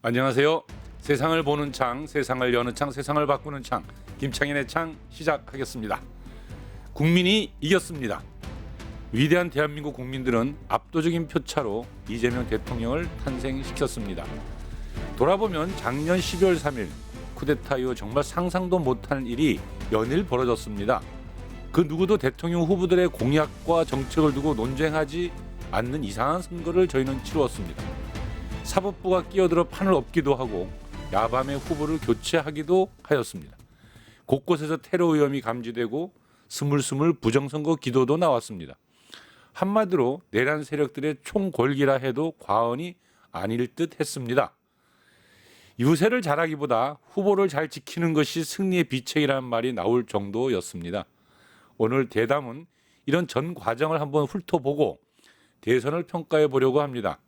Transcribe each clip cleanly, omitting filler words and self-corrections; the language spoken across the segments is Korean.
안녕하세요. 세상을 보는 창, 세상을 여는 창, 세상을 바꾸는 창, 김창현의 창 시작하겠습니다. 국민이 이겼습니다. 위대한 대한민국 국민들은 압도적인 표차로 이재명 대통령을 탄생시켰습니다. 돌아보면 작년 12월 3일 쿠데타 이후 정말 상상도 못한 일이 연일 벌어졌습니다. 그 누구도 대통령 후보들의 공약과 정책을 두고 논쟁하지 않는 이상한 선거를 저희는 치루었습니다. 사법부가 끼어들어 판을 엎기도 하고 야밤에 후보를 교체하기도 하였습니다. 곳곳에서 테러 위험이 감지되고 스물스물 부정선거 기도도 나왔습니다. 한마디로 내란 세력들의 총궐기라 해도 과언이 아닐 듯 했습니다. 유세를 잘하기보다 후보를 잘 지키는 것이 승리의 비책이라는 말이 나올 정도였습니다. 오늘 대담은 이런 전 과정을 한번 훑어보고 대선을 평가해 보려고 합니다.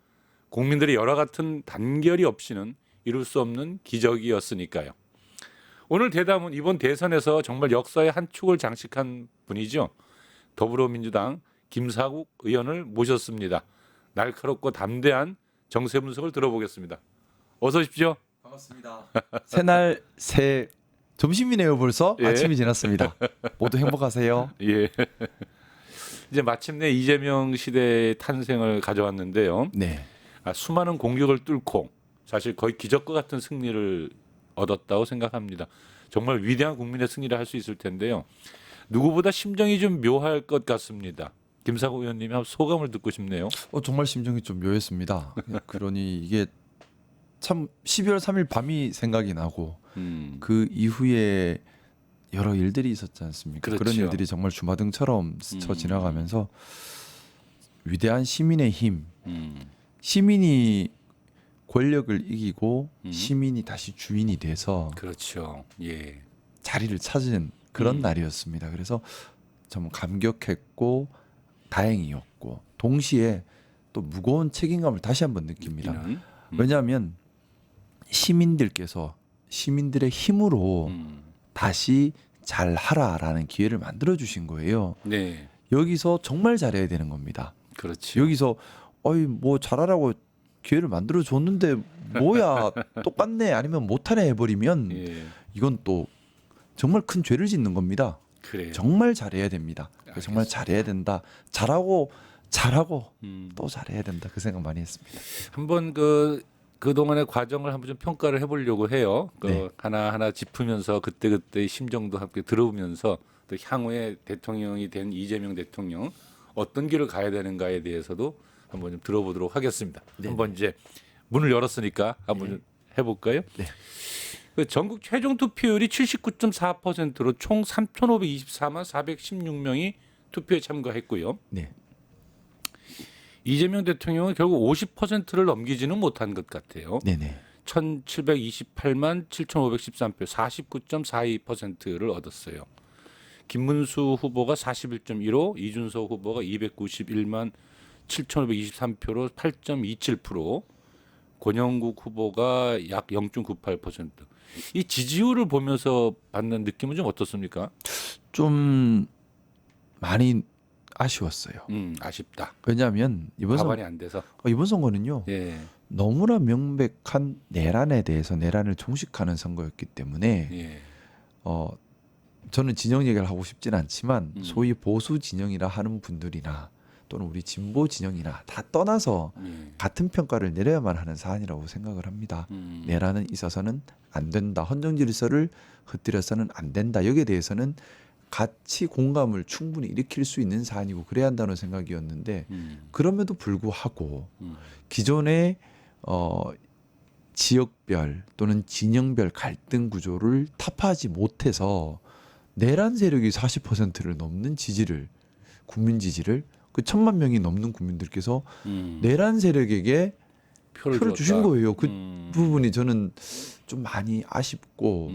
국민들의 여러 같은 단결이 없이는 이룰 수 없는 기적이었으니까요. 오늘 대담은 이번 대선에서 정말 역사의 한 축을 장식한 분이죠. 더불어민주당 김사국 의원을 모셨습니다. 날카롭고 담대한 정세 분석을 들어보겠습니다. 어서 오십시오. 반갑습니다. 새날 새 점심이네요 벌써. 예. 아침이 지났습니다. 모두 행복하세요. 예. 이제 마침내 이재명 시대의 탄생을 가져왔는데요. 네. 수많은 공격을 뚫고 사실 거의 기적과 같은 승리를 얻었다고 생각합니다. 정말 위대한 국민의 승리를 할 수 있을 텐데요. 누구보다 심정이 좀 묘할 것 같습니다. 김사국 의원님이 한번 소감을 듣고 싶네요. 정말 심정이 좀 묘했습니다. 그러니 이게 참 12월 3일 밤이 생각이 나고 그 이후에 여러 일들이 있었지 않습니까? 그렇죠. 그런 일들이 정말 주마등처럼 스쳐 지나가면서 위대한 시민의 힘, 시민이 권력을 이기고 시민이 다시 주인이 돼서 그렇죠. 예. 자리를 찾은 그런 날이었습니다. 그래서 정말 감격했고 다행이었고 동시에 또 무거운 책임감을 다시 한번 느낍니다. 왜냐하면 시민들께서 시민들의 힘으로 다시 잘하라라는 기회를 만들어 주신 거예요. 네. 여기서 정말 잘해야 되는 겁니다. 그렇죠. 여기서 뭐 잘하라고 기회를 만들어 줬는데 뭐야 똑같네 아니면 못하네 해버리면 예. 이건 또 정말 큰 죄를 짓는 겁니다. 그래요. 정말 잘해야 됩니다. 정말 잘해야 된다. 잘하고 또 잘해야 된다. 그 생각 많이 했습니다. 한번 그동안의 과정을 한번 좀 평가를 해보려고 해요. 네. 하나하나 짚으면서 그때그때의 심정도 함께 들어보면서 또 향후에 대통령이 된 이재명 대통령 어떤 길을 가야 되는가에 대해서도 한번 좀 들어보도록 하겠습니다. 네. 한번 이제 문을 열었으니까 한번 좀 해볼까요? 네. 전국 최종 투표율이 79.4%로 총 3,524만 416명이 투표에 참가했고요. 네. 이재명 대통령은 결국 50%를 넘기지는 못한 것 같아요. 네네. 1,728만 7,513표, 49.42%를 얻었어요. 김문수 후보가 41.15, 이준석 후보가 291만 7,523표로 8.27%, 권영국 후보가 약 0.98%. 이 지지율을 보면서 받는 느낌은 좀 어떻습니까? 좀 많이 아쉬웠어요. 아쉽다. 왜냐하면 가반이 안 돼서. 이번 선거는요. 예. 너무나 명백한 내란에 대해서 내란을 종식하는 선거였기 때문에 예. 저는 진영 얘기를 하고 싶진 않지만 소위 보수 진영이라 하는 분들이나 또는 우리 진보 진영이나 다 떠나서 예. 같은 평가를 내려야만 하는 사안이라고 생각을 합니다. 내란은 있어서는 안 된다. 헌정 질서를 흩뜨려서는 안 된다. 여기에 대해서는 같이 공감을 충분히 일으킬 수 있는 사안이고 그래야 한다는 생각이었는데 그럼에도 불구하고 기존의 지역별 또는 진영별 갈등 구조를 타파하지 못해서 내란 세력이 40%를 넘는 지지를 국민 지지를 그 1,000만 명이 넘는 국민들께서 내란 세력에게 표를 주신 거예요. 그 부분이 저는 좀 많이 아쉽고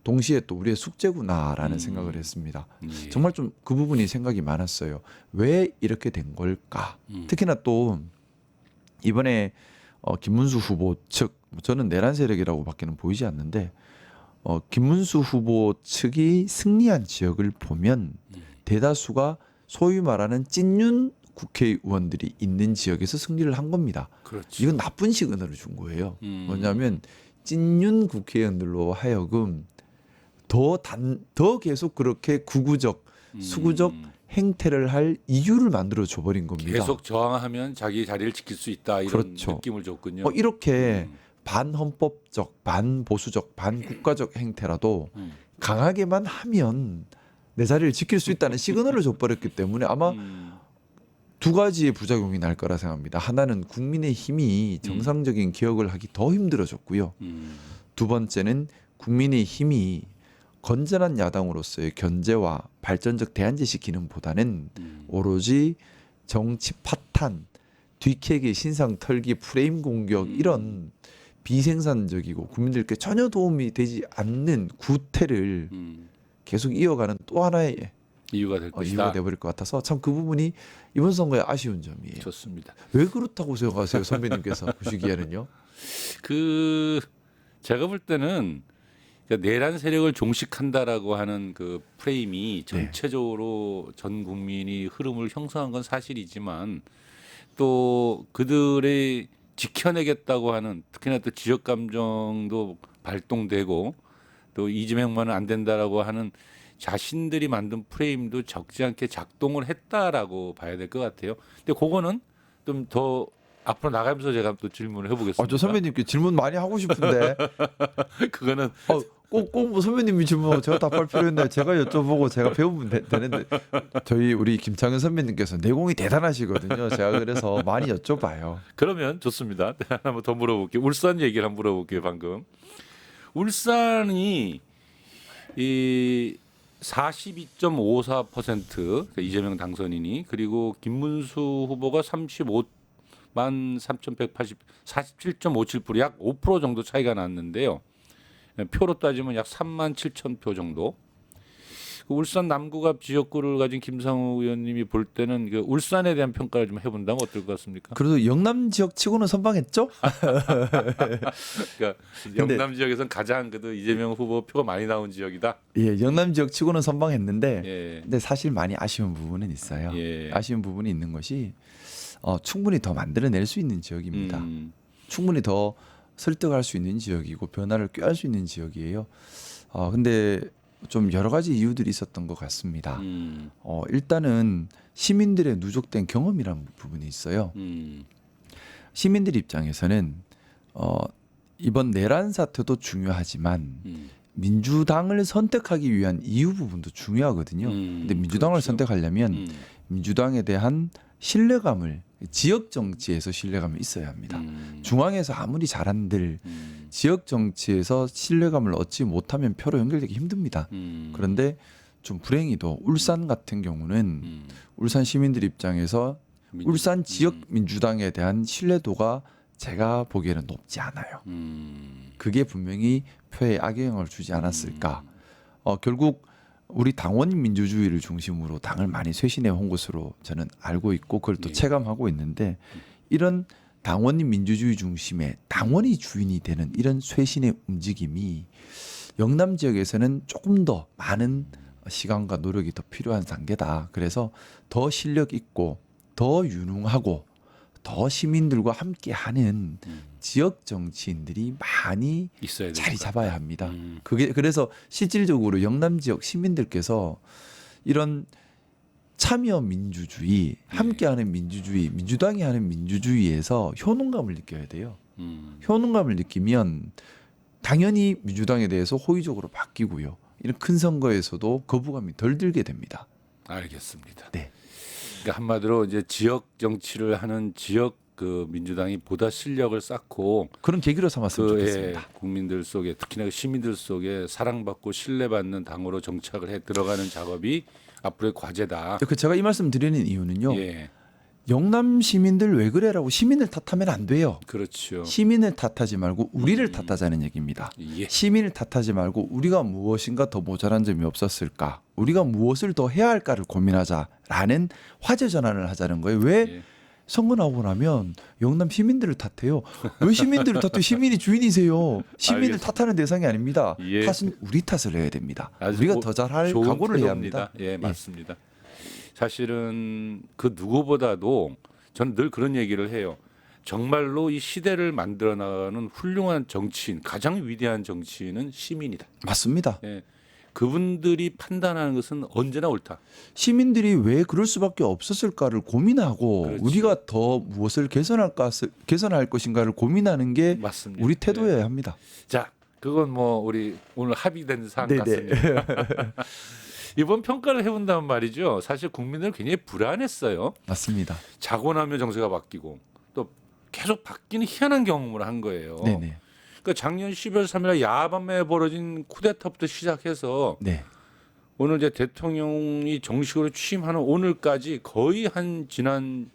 동시에 또 우리의 숙제구나라는 생각을 했습니다. 예. 정말 좀 그 부분이 생각이 많았어요. 왜 이렇게 된 걸까? 특히나 또 이번에 김문수 후보 측 저는 내란 세력이라고밖에는 보이지 않는데 김문수 후보 측이 승리한 지역을 보면 대다수가 소위 말하는 찐윤 국회의원들이 있는 지역에서 승리를 한 겁니다. 그렇죠. 이건 나쁜 시그널을 준 거예요. 음. 뭐냐면 찐윤 국회의원들로 하여금 더 계속 그렇게 구구적 수구적 행태를 할 이유를 만들어 줘버린 겁니다. 계속 저항하면 자기 자리를 지킬 수 있다 이런 그렇죠. 느낌을 줬군요. 이렇게 반헌법적, 반보수적, 반국가적 행태라도 강하게만 하면 내 자리를 지킬 수 있다는 시그널을 줘버렸기 때문에 아마 두 가지의 부작용이 날 거라 생각합니다. 하나는 국민의 힘이 정상적인 개혁을 하기 더 힘들어졌고요. 두 번째는 국민의 힘이 건전한 야당으로서의 견제와 발전적 대안제시 기능보다는 오로지 정치 파탄, 뒤캐기, 신상 털기, 프레임 공격 이런 비생산적이고 국민들께 전혀 도움이 되지 않는 구태를 계속 이어가는 또 하나의 이유가 될 것이다. 이유가 돼버릴 것 같아서 참 그 부분이 이번 선거의 아쉬운 점이에요. 좋습니다. 왜 그렇다고 생각하세요, 선배님께서 보시기에는요? 그 제가 볼 때는 그러니까 내란 세력을 종식한다라고 하는 그 프레임이 전체적으로 전 국민이 흐름을 형성한 건 사실이지만 또 그들의 지켜내겠다고 하는 특히나 또 지역 감정도 발동되고 또 이재명만은 안 된다라고 하는 자신들이 만든 프레임도 적지 않게 작동을 했다라고 봐야 될 것 같아요. 근데 그거는 좀 더 앞으로 나가면서 제가 또 질문을 해보겠습니다. 저 선배님께 질문 많이 하고 싶은데 그거는 꼭 선배님이 질문하고 제가 답할 필요 있나요? 제가 여쭤보고 제가 배우면 되는데 저희 우리 김창현 선배님께서 내공이 대단하시거든요. 제가 그래서 많이 여쭤봐요. 그러면 좋습니다. 한번 더 물어볼게요. 울산 얘기를 한번 물어볼게요. 방금 울산이 이 42.54% 그러니까 이재명 당선인이 그리고 김문수 후보가 35만 3,180 47.57% 약 5% 정도 차이가 났는데요. 표로 따지면 약 3만 7천 표 정도. 그 울산 남구갑 지역구를 가진 김상우 의원님이 볼 때는 그 울산에 대한 평가를 좀 해본다면 어떨 것 같습니까? 그래도 영남 지역 치고는 선방했죠? 그러니까 영남 지역에서는 가장 그래도 이재명 후보 표가 많이 나온 지역이다. 예, 영남 지역 치고는 선방했는데, 예. 근데 사실 많이 아쉬운 부분은 있어요. 예. 아쉬운 부분이 있는 것이 충분히 더 만들어낼 수 있는 지역입니다. 충분히 더 설득할 수 있는 지역이고 변화를 꾀할 수 있는 지역이에요. 근데 좀 여러 가지 이유들이 있었던 것 같습니다. 일단은 시민들의 누적된 경험이라는 부분이 있어요. 시민들 입장에서는 이번 내란 사태도 중요하지만 민주당을 선택하기 위한 이유 부분도 중요하거든요. 근데 민주당을 그렇죠. 선택하려면 민주당에 대한 신뢰감을 지역 정치에서 신뢰감이 있어야 합니다. 중앙에서 아무리 잘한들 지역 정치에서 신뢰감을 얻지 못하면 표로 연결되기 힘듭니다. 그런데 좀 불행히도 울산 같은 경우는 울산 시민들 입장에서 울산 지역 민주당에 대한 신뢰도가 제가 보기에는 높지 않아요. 그게 분명히 표에 악영향을 주지 않았을까. 결국 우리 당원 민주주의를 중심으로 당을 많이 쇄신해 온 것으로 저는 알고 있고 그걸 또 체감하고 있는데 이런 당원 민주주의 중심의 당원이 주인이 되는 이런 쇄신의 움직임이 영남 지역에서는 조금 더 많은 시간과 노력이 더 필요한 단계다. 그래서 더 실력 있고 더 유능하고 더 시민들과 함께하는 지역 정치인들이 많이 있어야 자리 잡아야 합니다. 음. 그게 그래서 실질적으로 영남 지역 시민들께서 이런 참여 민주주의, 함께하는 민주주의, 민주당이 하는 민주주의에서 효능감을 느껴야 돼요. 효능감을 느끼면 당연히 민주당에 대해서 호의적으로 바뀌고요. 이런 큰 선거에서도 거부감이 덜 들게 됩니다. 알겠습니다. 네. 그러니까 한마디로 이제 지역 정치를 하는 지역 그 민주당이 보다 실력을 쌓고 그런 계기로 삼았으면 그 좋겠습니다. 국민들 속에 특히나 그 시민들 속에 사랑받고 신뢰받는 당으로 정착을 해 들어가는 작업이 앞으로의 과제다. 제가 이 말씀 드리는 이유는요. 예, 영남 시민들 왜 그래라고 시민을 탓하면 안 돼요. 그렇죠. 시민을 탓하지 말고 우리를 탓하자는 얘기입니다. 예, 시민을 탓하지 말고 우리가 무엇인가 더 모자란 점이 없었을까? 우리가 무엇을 더 해야 할까를 고민하자라는 화제 전환을 하자는 거예요. 왜 예. 선거 나오고 나면 영남 시민들을 탓해요? 왜 시민들을 탓해요? 시민이 주인이세요. 시민을 알겠습니다. 탓하는 대상이 아닙니다. 예. 탓은 우리 탓을 해야 됩니다. 아주 우리가 더 잘할 좋은 각오를 해야 태도입니다. 합니다. 예, 맞습니다. 사실은 그 누구보다도 저는 늘 그런 얘기를 해요. 정말로 이 시대를 만들어 나가는 훌륭한 정치인, 가장 위대한 정치인은 시민이다. 맞습니다. 예. 그분들이 판단하는 것은 언제나 옳다. 시민들이 왜 그럴 수밖에 없었을까를 고민하고 그렇죠. 우리가 더 무엇을 개선할 것인가를 고민하는 게 맞습니다. 우리 태도여야 합니다. 자, 그건 뭐 우리 오늘 합의된 사안 네네. 같습니다. 이번 평가를 해본다면 말이죠. 사실 국민들은 굉장히 불안했어요. 맞습니다. 자고 나면 정세가 바뀌고 또 계속 바뀌는 희한한 경험을 한 거예요. 네네. 그러니까 작년 12월 3일 야밤에 벌어진 쿠데타부터 시작해서 네. 오늘 이제 대통령이 정식으로 취임하는 오늘까지 거의 한 지난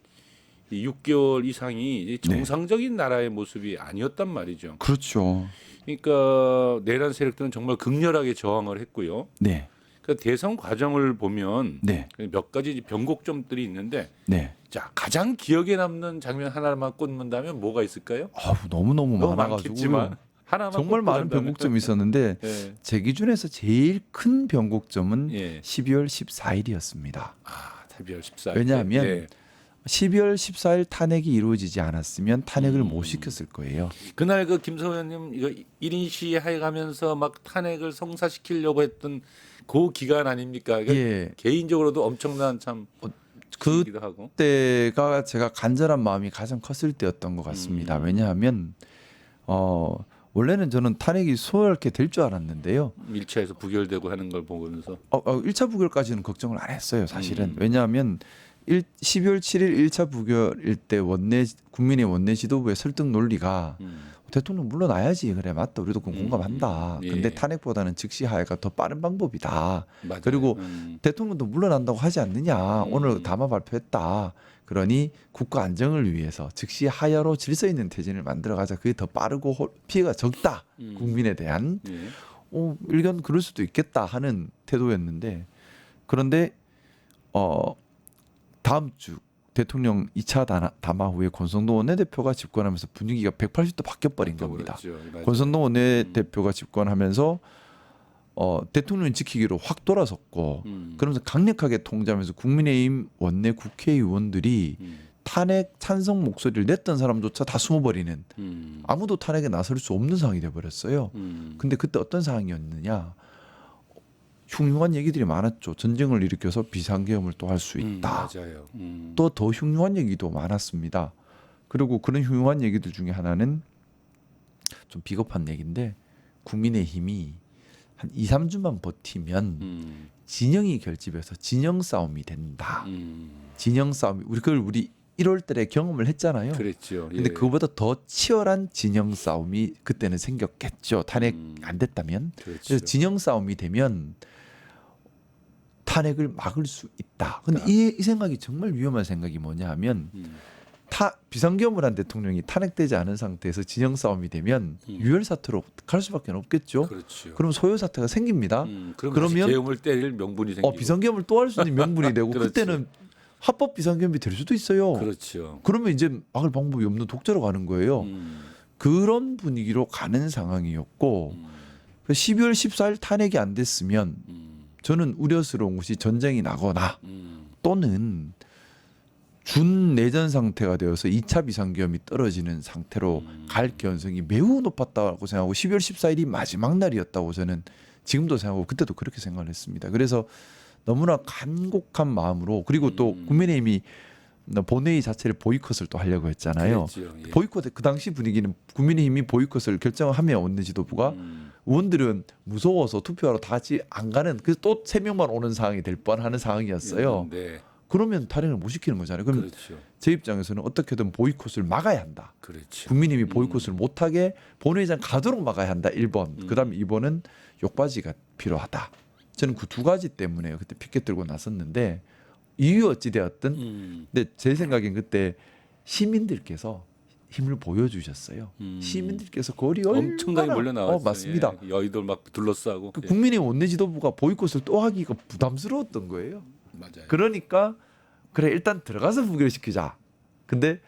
6개월 이상이 정상적인 나라의 모습이 아니었단 말이죠. 그렇죠. 그러니까 내란 세력들은 정말 극렬하게 저항을 했고요. 네. 그 대선 과정을 보면 네. 몇 가지 변곡점들이 있는데 네. 자 가장 기억에 남는 장면 하나만 꼽는다면 뭐가 있을까요? 너무너무 너무 많아가지고 많겠지만 하나만 정말 많은 꼽는다면. 변곡점이 있었는데 예. 제 기준에서 제일 큰 변곡점은 예. 12월 14일이었습니다. 아, 12월 14일. 왜냐하면 예. 12월 14일 탄핵이 이루어지지 않았으면 탄핵을 음. 못 시켰을 거예요. 그날 그 김성호 의원님 이거 1인 시위 해가면서 막 탄핵을 성사시키려고 했던 그 기간 아닙니까? 그러니까 예. 개인적으로도 엄청난 참 기도 하고. 그때가 제가 간절한 마음이 가장 컸을 때였던 것 같습니다. 왜냐하면 원래는 저는 탄핵이 수월하게 될 줄 알았는데요. 1차에서 부결되고 하는 걸 보면서 1차 부결까지는 걱정을 안 했어요. 사실은. 음. 왜냐하면 12월 7일 1차 부결일 때 국민의 원내 지도부의 설득 논리가 대통령 물러나야지. 그래 맞다. 우리도 그건 공감한다. 예. 근데 탄핵보다는 즉시 하해가 더 빠른 방법이다. 맞아요. 그리고 대통령도 물러난다고 하지 않느냐. 오늘 담화 발표했다. 그러니 국가 안정을 위해서 즉시 하야로 질서 있는 퇴진을 만들어가자. 그게 더 빠르고 피해가 적다. 국민에 대한 예. 일견 그럴 수도 있겠다 하는 태도였는데 그런데 다음 주 대통령 2차 담화 후에 권성동 원내대표가 집권하면서 분위기가 180도 바뀌어버린 겁니다. 맞아요. 권성동 원내대표가 집권하면서 대통령 지키기로 확 돌아섰고 그러면서 강력하게 통제하면서 국민의힘 원내 국회의원들이 탄핵 찬성 목소리를 냈던 사람조차 다 숨어버리는 아무도 탄핵에 나설 수 없는 상황이 돼버렸어요. 근데 그때 어떤 상황이었느냐. 흉흉한 얘기들이 많았죠. 전쟁을 일으켜서 비상계엄을 또 할 수 있다. 맞아요. 또 더 흉흉한 얘기도 많았습니다. 그리고 그런 흉흉한 얘기들 중에 하나는 좀 비겁한 얘기인데 국민의힘이 한 2, 3주만 버티면 진영이 결집해서 진영 싸움이 된다. 진영 싸움이 우리 1월 달에 경험을 했잖아요. 그랬죠. 근데 예. 그거보다 더 치열한 진영 싸움이 그때는 생겼겠죠. 탄핵 안 됐다면. 그렇죠. 그래서 진영 싸움이 되면 탄핵을 막을 수 있다. 근데 이 생각이 정말 위험한 생각이 뭐냐 하면 비상계엄을 한 대통령이 탄핵되지 않은 상태에서 진영 싸움이 되면 유혈 사태로 갈 수밖에 없겠죠. 그렇죠. 그럼 소요 사태가 생깁니다. 그러면 계엄을 때릴 명분이 생기고. 비상계엄을 또 할 수 있는 명분이 되고 그렇지. 그때는 합법 비상계엄이 될 수도 있어요. 그렇죠. 그러면 이제 막을 방법이 없는 독재로 가는 거예요. 그런 분위기로 가는 상황이었고 12월 14일 탄핵이 안 됐으면 저는 우려스러운 것이 전쟁이 나거나 또는 준내전 상태가 되어서 2차 비상계엄이 떨어지는 상태로 갈 가능성이 매우 높았다고 생각하고 12월 14일이 마지막 날이었다고 저는 지금도 생각하고 그때도 그렇게 생각을 했습니다. 그래서 너무나 간곡한 마음으로 그리고 또 국민의힘이 본회의 자체를 보이콧을 또 하려고 했잖아요. 그랬죠. 예. 보이콧 그 당시 분위기는 국민의힘이 보이콧을 결정하면 원내 지도부가 의원들은 무서워서 투표하러 다 같이 안 가는 그래서 또 3명만 오는 상황이 될 뻔하는 상황이었어요. 네. 그러면 탄핵을 못 시키는 거잖아요. 그럼 그렇죠. 제 입장에서는 어떻게든 보이콧을 막아야 한다. 그렇죠. 국민의힘이 보이콧을 못하게 본회의장 가도록 막아야 한다. 1번. 그다음에 2번은 욕바지가 필요하다. 저는 그 두 가지 때문에 그때 피켓 들고 나섰는데 이유 어찌 되었든 근데 제 생각엔 그때 시민들께서 힘을 보여주셨어요. 시민들께서 거리 엄청나게 몰려 나왔어요. 맞습니다. 예. 여의도를 막 둘러싸고. 그 예. 국민의 원내 지도부가 보이콧을 또 하기가 부담스러웠던 거예요. 맞아요. 그러니까 그래 일단 들어가서 부결시키자. 근데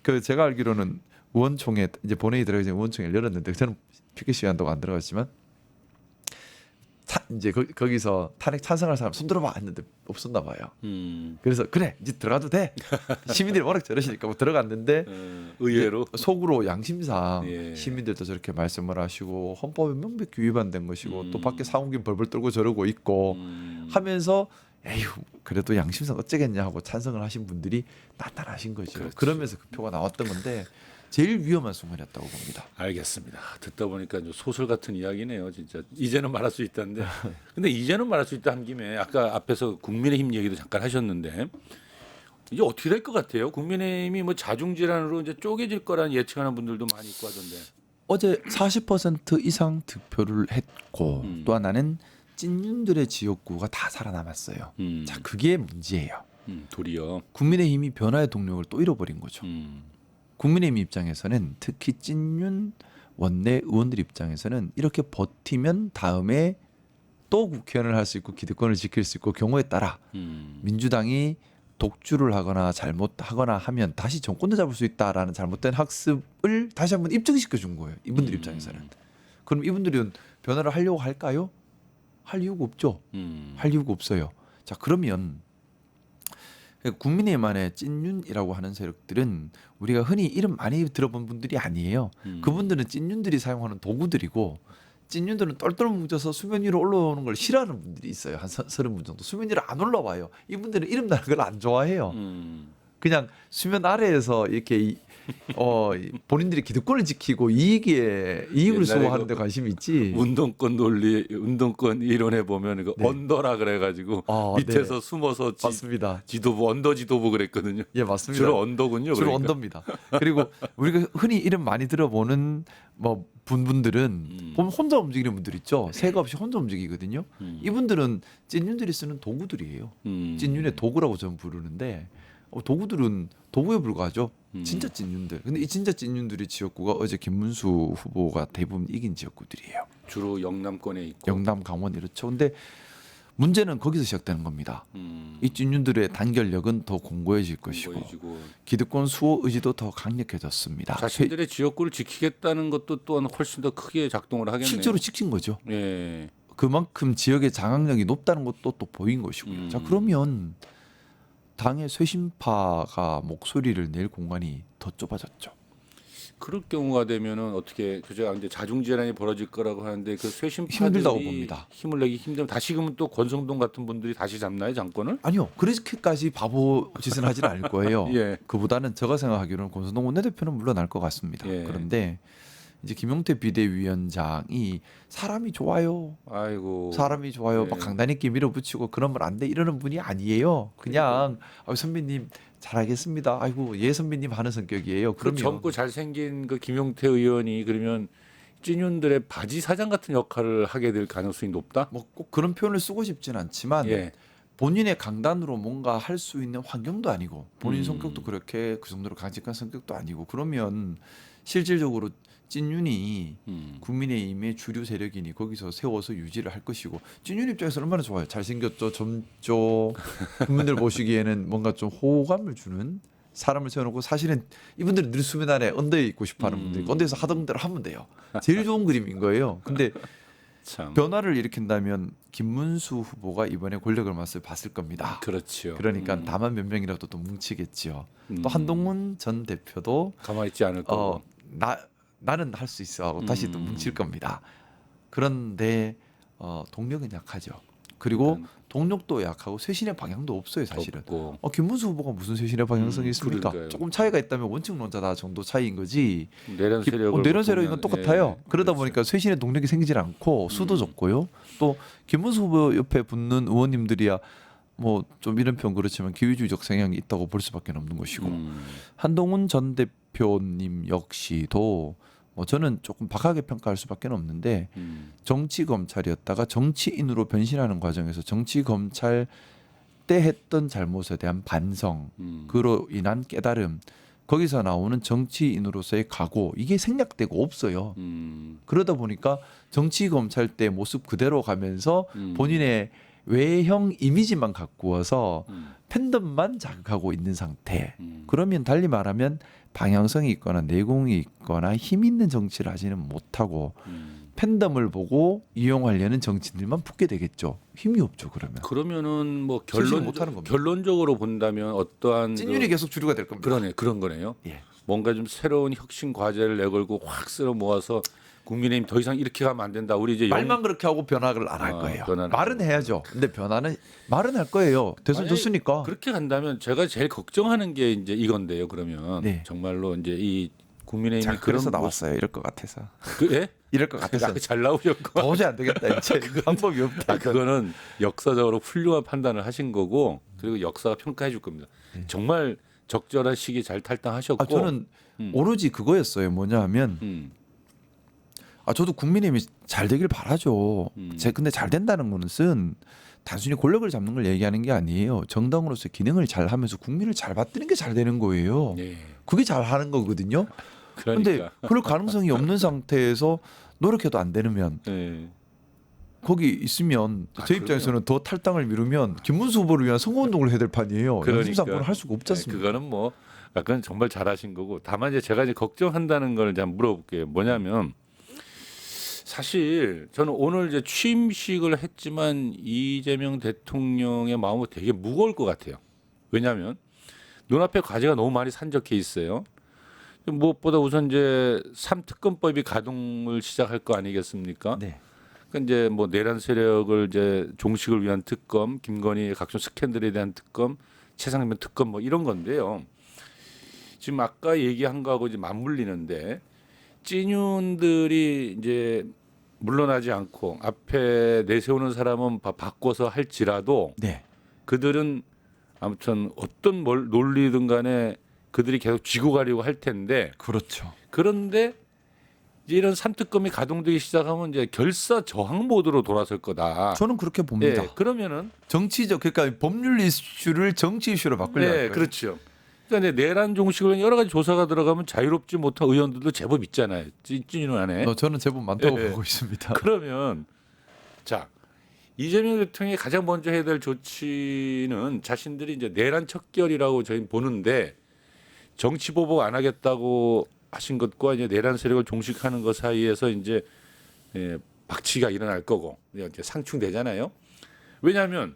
그 제가 알기로는 의원총회 이제 본회의 들어가기 전에 의원총회를 열었는데 저는 피켓 시위한다고 안 들어갔지만 이제 거기서 탄핵 찬성할 사람 손 들어봐 했는데 없었나 봐요. 음. 그래서 그래 이제 들어가도 돼. 시민들이 워낙 저러시니까 뭐 들어갔는데 의외로 속으로 양심상 예. 시민들도 저렇게 말씀을 하시고 헌법에 명백히 위반된 것이고 또 밖에 상욱인 벌벌 떨고 저러고 있고 하면서 에휴 그래도 양심상 어쩌겠냐 하고 찬성을 하신 분들이 나타나신 거죠. 그렇지. 그러면서 그 표가 나왔던 건데 제일 위험한 순간이었다고 봅니다. 알겠습니다. 듣다 보니까 좀 소설 같은 이야기네요, 진짜. 이제는 말할 수 있다는데, 근데 이제는 말할 수 있다 한 김에 아까 앞에서 국민의힘 얘기도 잠깐 하셨는데 이제 어떻게 될 것 같아요? 국민의힘이 뭐 자중질환으로 이제 쪼개질 거라는 예측하는 분들도 많이 있고 하던데. 어제 40% 이상 득표를 했고 또 하나는 찐윤들의 지역구가 다 살아남았어요. 자 그게 문제예요. 도리어. 국민의힘이 변화의 동력을 또 잃어버린 거죠. 국민의힘 입장에서는 특히 찐윤 원내 의원들 입장에서는 이렇게 버티면 다음에 또 국회의원을 할 수 있고 기득권을 지킬 수 있고 경우에 따라 민주당이 독주를 하거나 잘못하거나 하면 다시 정권도 잡을 수 있다라는 잘못된 학습을 다시 한번 입증시켜 준 거예요. 이분들 입장에서는. 그럼 이분들은 변화를 하려고 할까요? 할 이유가 없죠. 할 이유가 없어요. 자 그러면 국민의힘 안에 찐윤이라고 하는 세력들은 우리가 흔히 이름 많이 들어본 분들이 아니에요. 그분들은 찐윤들이 사용하는 도구들이고 찐윤들은 똘똘 뭉쳐서 수면 위로 올라오는 걸 싫어하는 분들이 있어요. 한 30분 정도 수면 위로 안 올라와요. 이분들은 이름 나는 걸 안 좋아해요. 그냥 수면 아래에서 이렇게 본인들이 기득권을 지키고 이익을 옛날에 수호하는 데 관심이 있지. 운동권 논리, 운동권 이론에 보면 그 네. 언더라 그래가지고 아, 밑에서 네. 숨어서 맞습니다. 지도부 언더 지도부 그랬거든요. 예, 맞습니다. 주로 언더군요. 주로 그러니까. 언더입니다. 그리고 우리가 흔히 이름 많이 들어보는 뭐 분들은 보면 혼자 움직이는 분들 있죠. 새가 없이 혼자 움직이거든요. 이분들은 찐윤들이 쓰는 도구들이에요. 찐윤의 도구라고 저는 부르는데 도구들은 도구에 불과하죠. 진짜 찐윤들. 근데 이 진짜 찐윤들의 지역구가 어제 김문수 후보가 대부분 이긴 지역구들이에요. 주로 영남권에 있고. 영남, 강원 이렇죠. 근데 문제는 거기서 시작되는 겁니다. 이 찐윤들의 단결력은 더 공고해질 것이고 보여지고 기득권 수호 의지도 더 강력해졌습니다. 자신들의 지역구를 지키겠다는 것도 또한 훨씬 더 크게 작동을 하겠네요. 실제로 지킨 거죠. 예. 그만큼 지역의 장악력이 높다는 것도 또 보인 것이고요. 자 그러면 당의 쇄신파가 목소리를 낼 공간이 더 좁아졌죠. 그럴 경우가 되면은 어떻게 그저 이제 자중질환이 벌어질 거라고 하는데 그 쇄신파들이 힘들다고 봅니다. 힘을 내기 힘들면 다시금은 또 권성동 같은 분들이 다시 잡나요 정권을? 아니요, 그렇게까지 바보 짓은 하지는 않을 거예요. 예. 그보다는 제가 생각하기로는 권성동 원내대표는 물러날 것 같습니다. 예. 그런데 이제 김용태 비대위원장이 사람이 좋아요. 아이고. 사람이 좋아요. 네. 막 강단 있게 밀어붙이고 그러면 안 돼 이러는 분이 아니에요. 그냥 선배님 잘하겠습니다. 아이고 예 선배님 하는 성격이에요. 그 그러면 젊고 잘생긴 그 김용태 의원이 그러면 찐윤들의 바지 사장 같은 역할을 하게 될 가능성이 높다? 뭐 꼭 그런 표현을 쓰고 싶진 않지만 예. 본인의 강단으로 뭔가 할 수 있는 환경도 아니고 본인 성격도 그렇게 그 정도로 강직한 성격도 아니고 그러면 실질적으로 찐윤이 국민의힘의 주류 세력이니 거기서 세워서 유지를 할 것이고 찐윤 입장에서 얼마나 좋아요. 잘생겼죠, 젊죠. 국민들 보시기에는 뭔가 좀 호감을 주는 사람을 세워놓고 사실은 이분들은 늘 수면 아래 언더에 있고 싶어하는 분들 언더에서 하던 대로 하면 돼요. 제일 좋은 그림인 거예요. 근데 참. 변화를 일으킨다면 김문수 후보가 이번에 권력을 맛을 봤을 겁니다. 그렇죠. 그러니까 다만 몇 명이라도 또 뭉치겠지요. 또 한동훈 전 대표도 가만히 있지 않을 거고. 나는 할 수 있어 하고 다시 또 뭉칠 겁니다. 그런데 동력은 약하죠. 그리고 동력도 약하고 쇄신의 방향도 없어요, 사실은. 없고. 김문수 후보가 무슨 쇄신의 방향성이 있습니까? 그러니까요. 조금 차이가 있다면 원칙론자다 정도 차이인 거지. 내란 세력을 내란 세력인 보면, 건 똑같아요. 예, 그러다 그렇죠. 보니까 쇄신의 동력이 생기질 않고 수도 적고요. 또 김문수 후보 옆에 붙는 의원님들이야 뭐 좀 이런 표현 그렇지만 기회주의적 성향이 있다고 볼 수밖에 없는 것이고 한동훈 전 대표님 역시도 뭐 저는 조금 박하게 평가할 수밖에 없는데 정치 검찰이었다가 정치인으로 변신하는 과정에서 정치 검찰 때 했던 잘못에 대한 반성, 그로 인한 깨달음, 거기서 나오는 정치인으로서의 각오 이게 생략되고 없어요. 그러다 보니까 정치 검찰 때 모습 그대로 가면서 본인의 외형 이미지만 가꾸어서 팬덤만 자극하고 있는 상태. 그러면 달리 말하면 방향성이 있거나 내공이 있거나 힘 있는 정치를 하지는 못하고 팬덤을 보고 이용하려는 정치인들만 붙게 되겠죠. 힘이 없죠 그러면. 그러면은 뭐 소식을 못하는 겁니다. 결론적으로 본다면 어떠한 찐윤이 계속 주류가 될 겁니다. 그런 거네요. 예. 뭔가 좀 새로운 혁신 과제를 내걸고 확 쓸어 모아서 국민의힘 더 이상 이렇게 가면 안 된다. 우리 이제 말만 그렇게 하고 변화를 안 할 거예요. 변화는 말은 해야죠. 근데 말은 할 거예요. 대선 만약에 졌으니까. 그렇게 간다면 제가 제일 걱정하는 게 이제 이건데요. 그러면 네. 정말로 이제 이 국민의힘이 자, 그래서 그런 나왔어요. 이럴 것 같아서. 예? 이럴 것 같아서. 잘 나오셨고. 도저히 안 되겠다. 이제 방법이 없다. 그거는 역사적으로 훌륭한 판단을 하신 거고 그리고 역사가 평가해 줄 겁니다. 정말 적절한 시기에 잘 탈당하셨고. 저는 오로지 그거였어요. 뭐냐 하면 저도 국민의힘이 잘 되길 바라죠. 근데 잘 된다는 것은 단순히 권력을 잡는 걸 얘기하는 게 아니에요. 정당으로서 기능을 잘 하면서 국민을 잘 받드는 게 잘 되는 거예요. 네. 그게 잘 하는 거거든요. 그런데 그러니까. 그럴 가능성이 없는 상태에서 노력해도 안 되면 네. 거기 있으면 제 입장에서는 더 탈당을 미루면 김문수 후보를 위한 선거운동을 해야 될 판이에요. 연습상권을 할 수가 없지 않습니까? 그거는 뭐 약간 정말 잘하신 거고 다만 이제 제가 이제 걱정한다는 걸 이제 한번 물어볼게요. 뭐냐면 사실 저는 오늘 이제 취임식을 했지만 이재명 대통령의 마음은 되게 무거울 것 같아요. 왜냐하면 눈앞에 과제가 너무 많이 산적해 있어요. 무엇보다 우선 이제 3특검법이 가동을 시작할 거 아니겠습니까? 네. 그러니까 이제 뭐 내란 세력을 이제 종식을 위한 특검, 김건희의 각종 스캔들에 대한 특검, 최상면 특검 뭐 이런 건데요. 지금 아까 얘기한 거하고 이제 맞물리는데 찐윤들이 이제 물러나지 않고 앞에 내세우는 사람은 바꿔서 할지라도 네. 그들은 아무튼 어떤 논리든 간에 그들이 계속 쥐고 가려고 할 텐데 그렇죠. 그런데 이제 이런 삼특검이 가동되기 시작하면 이제 결사 저항 모드로 돌아설 거다. 저는 그렇게 봅니다. 예, 그러면은 정치적 그러니까 법률 이슈를 정치 이슈로 바꾸려고 네, 그렇죠. 그러니까 이제 내란 종식을 여러 가지 조사가 들어가면 자유롭지 못한 의원들도 제법 있잖아요. 찐윤 안에. 저는 제법 많다고 예. 보고 있습니다. 그러면 자 이재명 대통령이 가장 먼저 해야 될 조치는 자신들이 이제 내란 척결이라고 저희는 보는데 정치 보복 안 하겠다고 하신 것과 이제 내란 세력을 종식하는 것 사이에서 이제 박치가 일어날 거고 이제 상충되잖아요. 왜냐하면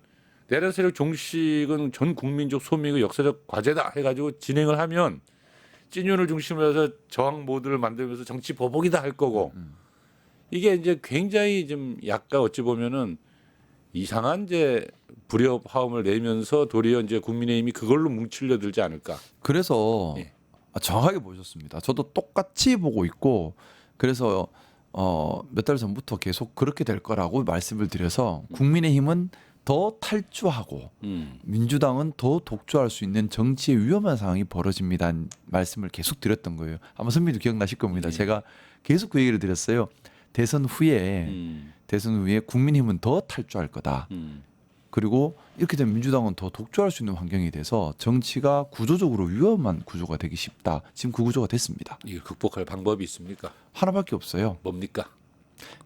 내란 세력 종식은 전 국민적 소명이고 역사적 과제다 해가지고 진행을 하면 찐윤을 중심으로 해서 저항 모드를 만들면서 정치 보복이다 할 거고 이게 이제 굉장히 좀 약간 어찌 보면은 이상한 이제 불협화음을 내면서 도리어 이제 국민의힘이 그걸로 뭉치려 들지 않을까. 그래서 예. 정확하게 보셨습니다. 저도 똑같이 보고 있고 그래서 몇 달 전부터 계속 그렇게 될 거라고 말씀을 드려서 국민의힘은 더 탈주하고 민주당은 더 독주할 수 있는 정치의 위험한 상황이 벌어집니다는 말씀을 계속 드렸던 거예요. 아마 선배도 기억나실 겁니다. 네. 제가 계속 그 얘기를 드렸어요. 대선 후에 국민의힘은 더 탈주할 거다. 그리고 이렇게 되면 민주당은 더 독주할 수 있는 환경이 돼서 정치가 구조적으로 위험한 구조가 되기 쉽다. 지금 그 구조가 됐습니다. 이걸 극복할 방법이 있습니까? 하나밖에 없어요. 뭡니까?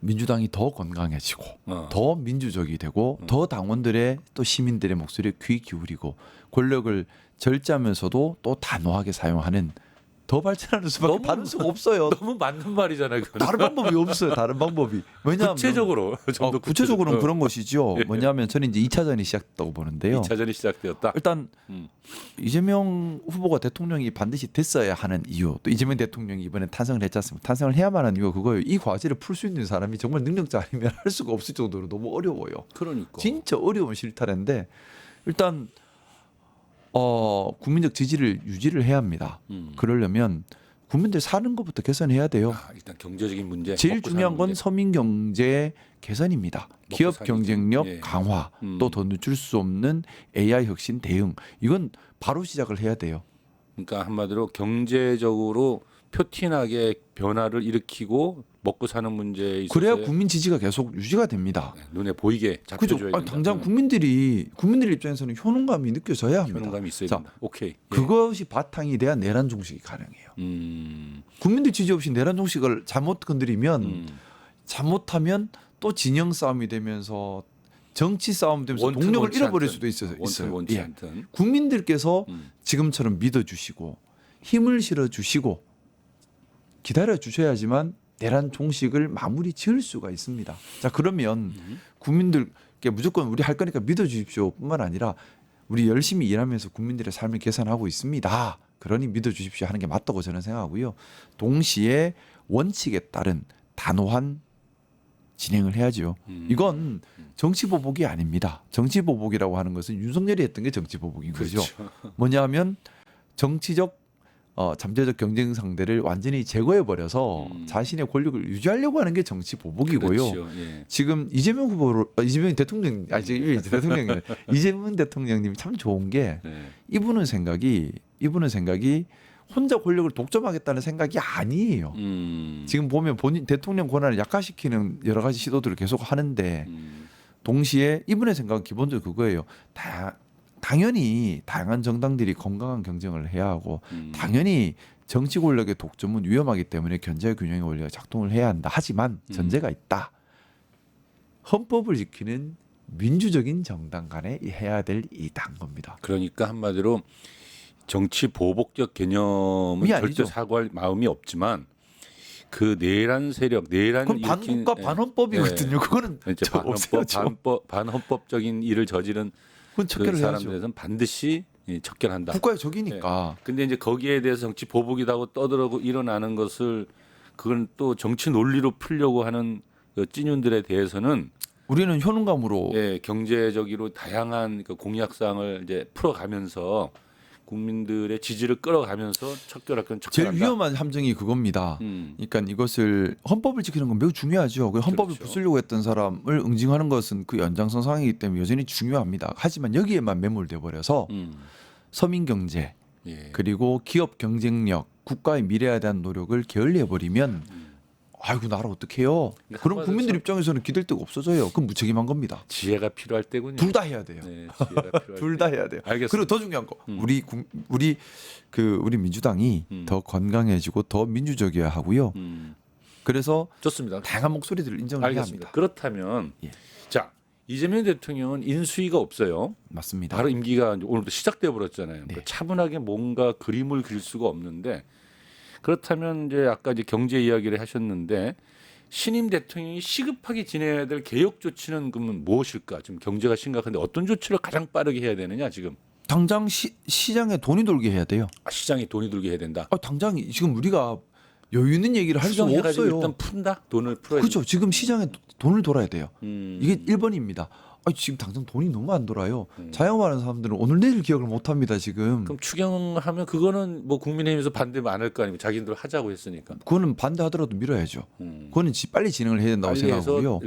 민주당이 더 건강해지고 어. 더 민주적이 되고 더 당원들의 또 시민들의 목소리에 귀 기울이고 권력을 절제하면서도 또 단호하게 사용하는 더 발전하는 수밖에 너무 다른 수가 없어요. 너무 맞는 말이잖아요. 그건. 다른 방법이 없어요. 다른 방법이. 왜냐하면 구체적으로 좀 더 구체적으로는 그런 것이죠. 뭐냐면 저는 이제 2차전이 시작됐다고 보는데요. 2차전이 시작되었다. 일단 음. 이재명 후보가 대통령이 반드시 됐어야 하는 이유, 또 이재명 대통령이 이번에 탄생을 했지 않습니까? 탄생을 해야만 하는 이유가 그거예요. 이 과제를 풀 수 있는 사람이 정말 능력자 아니면 할 수가 없을 정도로 너무 어려워요. 그러니까. 진짜 어려운 실타래인데 일단 국민적 지지를 유지를 해야 합니다. 그러려면 국민들 사는 것부터 개선해야 돼요. 일단 경제적인 문제. 제일 먹고 중요한 사는 건 문제. 서민 경제 개선입니다. 기업 사는 경쟁력 예. 강화, 또 더 늦출 수 없는 AI 혁신 대응. 이건 바로 시작을 해야 돼요. 그러니까 한마디로 경제적으로 표티나게 변화를 일으키고 먹고 사는 문제에 있어서 그래야 국민 지지가 계속 유지가 됩니다. 눈에 보이게 그죠? 잡혀줘야 된다. 당장 국민들 입장에서는 효능감이 느껴져야 합니다. 효능감이 있어야 자, 된다. 오케이. 예. 그것이 바탕이 돼야 내란 종식이 가능해요. 국민들 지지 없이 내란 종식을 잘못 건드리면 잘못하면 또 진영 싸움이 되면서 정치 싸움 되면서 원튼 동력을 원치 잃어버릴 않든. 수도 있어요. 원튼 원치 예. 않든. 국민들께서 지금처럼 믿어주시고 힘을 실어주시고 기다려 주셔야지만 내란 종식을 마무리 지을 수가 있습니다. 자, 그러면 국민들께 무조건 우리 할 거니까 믿어주십시오뿐만 아니라 우리 열심히 일하면서 국민들의 삶을 개선하고 있습니다. 그러니 믿어주십시오 하는 게 맞다고 저는 생각하고요. 동시에 원칙에 따른 단호한 진행을 해야죠. 이건 정치 보복이 아닙니다. 정치 보복이라고 하는 것은 윤석열이 했던 게 정치 보복인 거죠. 뭐냐면 정치적 잠재적 경쟁 상대를 완전히 제거해 버려서 자신의 권력을 유지하려고 하는 게 정치 보복이고요. 그렇죠. 예. 지금 이재명 후보로 이재명 대통령 지금 대통령 이재명 대통령님이 참 좋은 게 네. 이분은 생각이 혼자 권력을 독점하겠다는 생각이 아니에요. 지금 보면 본인 대통령 권한을 약화시키는 여러 가지 시도들을 계속 하는데 동시에 이분의 생각은 기본적으로 그거예요. 당연히 다양한 정당들이 건강한 경쟁을 해야 하고 당연히 정치 권력의 독점은 위험하기 때문에 견제 균형의 원리가 작동을 해야 한다. 하지만 전제가 있다. 헌법을 지키는 민주적인 정당 간에 해야 될 일이다 겁니다. 그러니까 한마디로 정치 보복적 개념은 절대 사과할 마음이 없지만 그 내란 세력, 내란 그건 반국가 반헌법이거든요. 그거는 반헌법적인 일을 저지른 그 사람들에 대해서는 반드시 척결한다. 국가의 적이니까. 근데 이제 거기에 대해서 정치 보복이라고 떠들고 일어나는 것을 그건 또 정치 논리로 풀려고 하는 그 찐윤들에 대해서는 우리는 효능감으로 경제적으로 다양한 그 공약상을 이제 풀어가면서 국민들의 지지를 끌어가면서 척결할 건 척결한다. 제일 위험한 함정이 그겁니다. 그러니까 이것을 헌법을 지키는 건 매우 중요하죠. 그 헌법을 부수려고 했던 사람을 응징하는 것은 그 연장선 상황이기 때문에 여전히 중요합니다. 하지만 여기에만 매몰돼 버려서 서민 경제 그리고 기업 경쟁력, 국가의 미래에 대한 노력을 게을리해 버리면 아이고 나라 어떡해요. 그럼 국민들 입장에서는 기댈 데가 없어져요. 그럼 무책임한 겁니다. 지혜가 필요할 때군요. 둘 다 해야 돼요. 네, 지혜가 필요할 둘 다 해야 돼요. 알겠습니다. 그리고 더 중요한 거, 우리 민주당이 더 건강해지고 더 민주적이어야 하고요. 그래서 좋습니다. 다양한 목소리들을 인정을 해야 합니다. 그렇다면 자 이재명 대통령은 인수위가 없어요. 맞습니다. 바로 임기가 오늘부터 시작돼 버렸잖아요. 네. 그러니까 차분하게 뭔가 그림을 그릴 수가 없는데 그렇다면 이제 아까 이제 경제 이야기를 하셨는데 신임 대통령이 시급하게 진행해야 될 개혁 조치는 그러면 무엇일까? 지금 경제가 심각한데 어떤 조치를 가장 빠르게 해야 되느냐 지금? 당장 시장에 돈이 돌게 해야 돼요. 시장에 돈이 들게 해야 된다. 당장 지금 우리가 여유 있는 얘기를 할 수가 없어요. 일단 푼다. 돈을 풀어야 그렇죠. 지금 시장에 돈을 돌아야 돼요. 이게 1번입니다. 지금 당장 돈이 너무 안 돌아요. 자영업하는 사람들은 오늘 내일 기억을 못 합니다. 지금. 그럼 추경하면 그거는 뭐 국민의힘에서 반대 많을 거 아니고 자기들 하자고 했으니까. 그거는 반대하더라도 밀어야죠. 그거는 빨리 진행을 해야 된다고 생각하고요.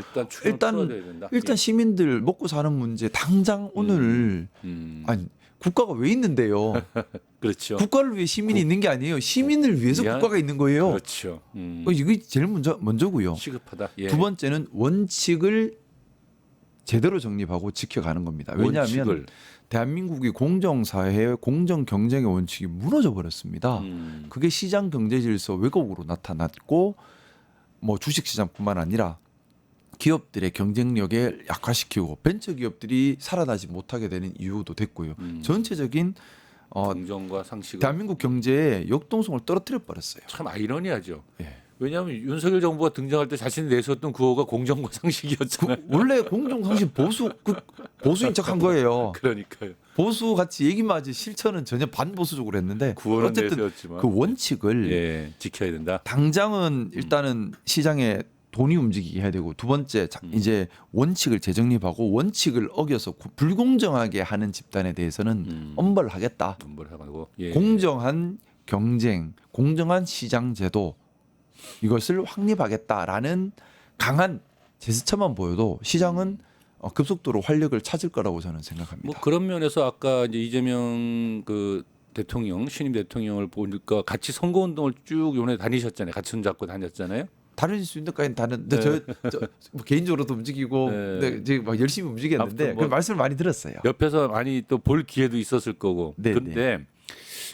일단 시민들 먹고 사는 문제 당장 오늘 아니 국가가 왜 있는데요? 그렇죠. 국가를 위해 시민이 있는 게 아니에요. 시민을 위해서 국가가 있는 거예요. 그렇죠. 이게 제일 먼저고요. 시급하다. 두 번째는 원칙을 제대로 정립하고 지켜가는 겁니다. 왜냐하면 대한민국이 공정사회의 공정 경쟁의 원칙이 무너져 버렸습니다. 그게 시장 경제 질서 왜곡으로 나타났고 뭐 주식시장뿐만 아니라 기업들의 경쟁력에 약화시키고 벤처 기업들이 살아나지 못하게 되는 이유도 됐고요. 전체적인 공정과 상식 대한민국 경제의 역동성을 떨어뜨려 버렸어요. 참 아이러니하죠. 예. 왜냐하면 윤석열 정부가 등장할 때 자신이 내세웠던 구호가 공정과 상식이었잖아요. 원래 공정 상식 보수인 척한 거예요. 그러니까요. 보수 같이 얘기만 하지 실천은 전혀 반보수적으로 했는데 구호는 어쨌든 내세웠지만 그 원칙을 지켜야 된다. 당장은 일단은 시장에 돈이 움직이게 해야 되고 두 번째 이제 원칙을 재정립하고 원칙을 어겨서 불공정하게 하는 집단에 대해서는 엄벌하겠다. 엄벌하고 공정한 경쟁, 공정한 시장 제도 이것을 확립하겠다라는 강한 제스처만 보여도 시장은 급속도로 활력을 찾을 거라고 저는 생각합니다. 뭐 그런 면에서 아까 이제 이재명 그 대통령 신임 대통령을 보니까 같이 선거운동을 쭉 요번에 다니셨잖아요. 같이 손잡고 다녔잖아요. 다른 수 있는 데까지는 다른데 저 뭐 개인적으로도 움직이고 이제 막 열심히 움직였는데 그 말씀을 많이 들었어요. 옆에서 많이 또 볼 기회도 있었을 거고. 그런데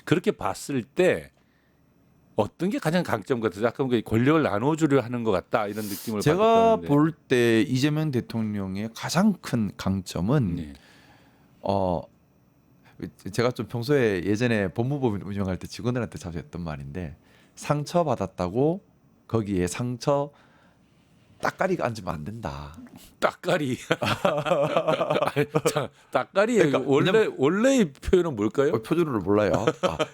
그렇게 봤을 때 어떤 게 가장 강점 같아요? 아까 권력을 나눠주려 하는 것 같다 이런 느낌을 제가 볼 때 이재명 대통령의 가장 큰 강점은 제가 좀 평소에 예전에 법무법인 운영할 때 직원들한테 자주 했던 말인데 상처받았다고 거기에 상처 따까리가 앉으면 안 된다. 따까리. 아니, 자, 따까리의 그러니까 원래의 표현은 뭘까요? 표준어를 몰라요.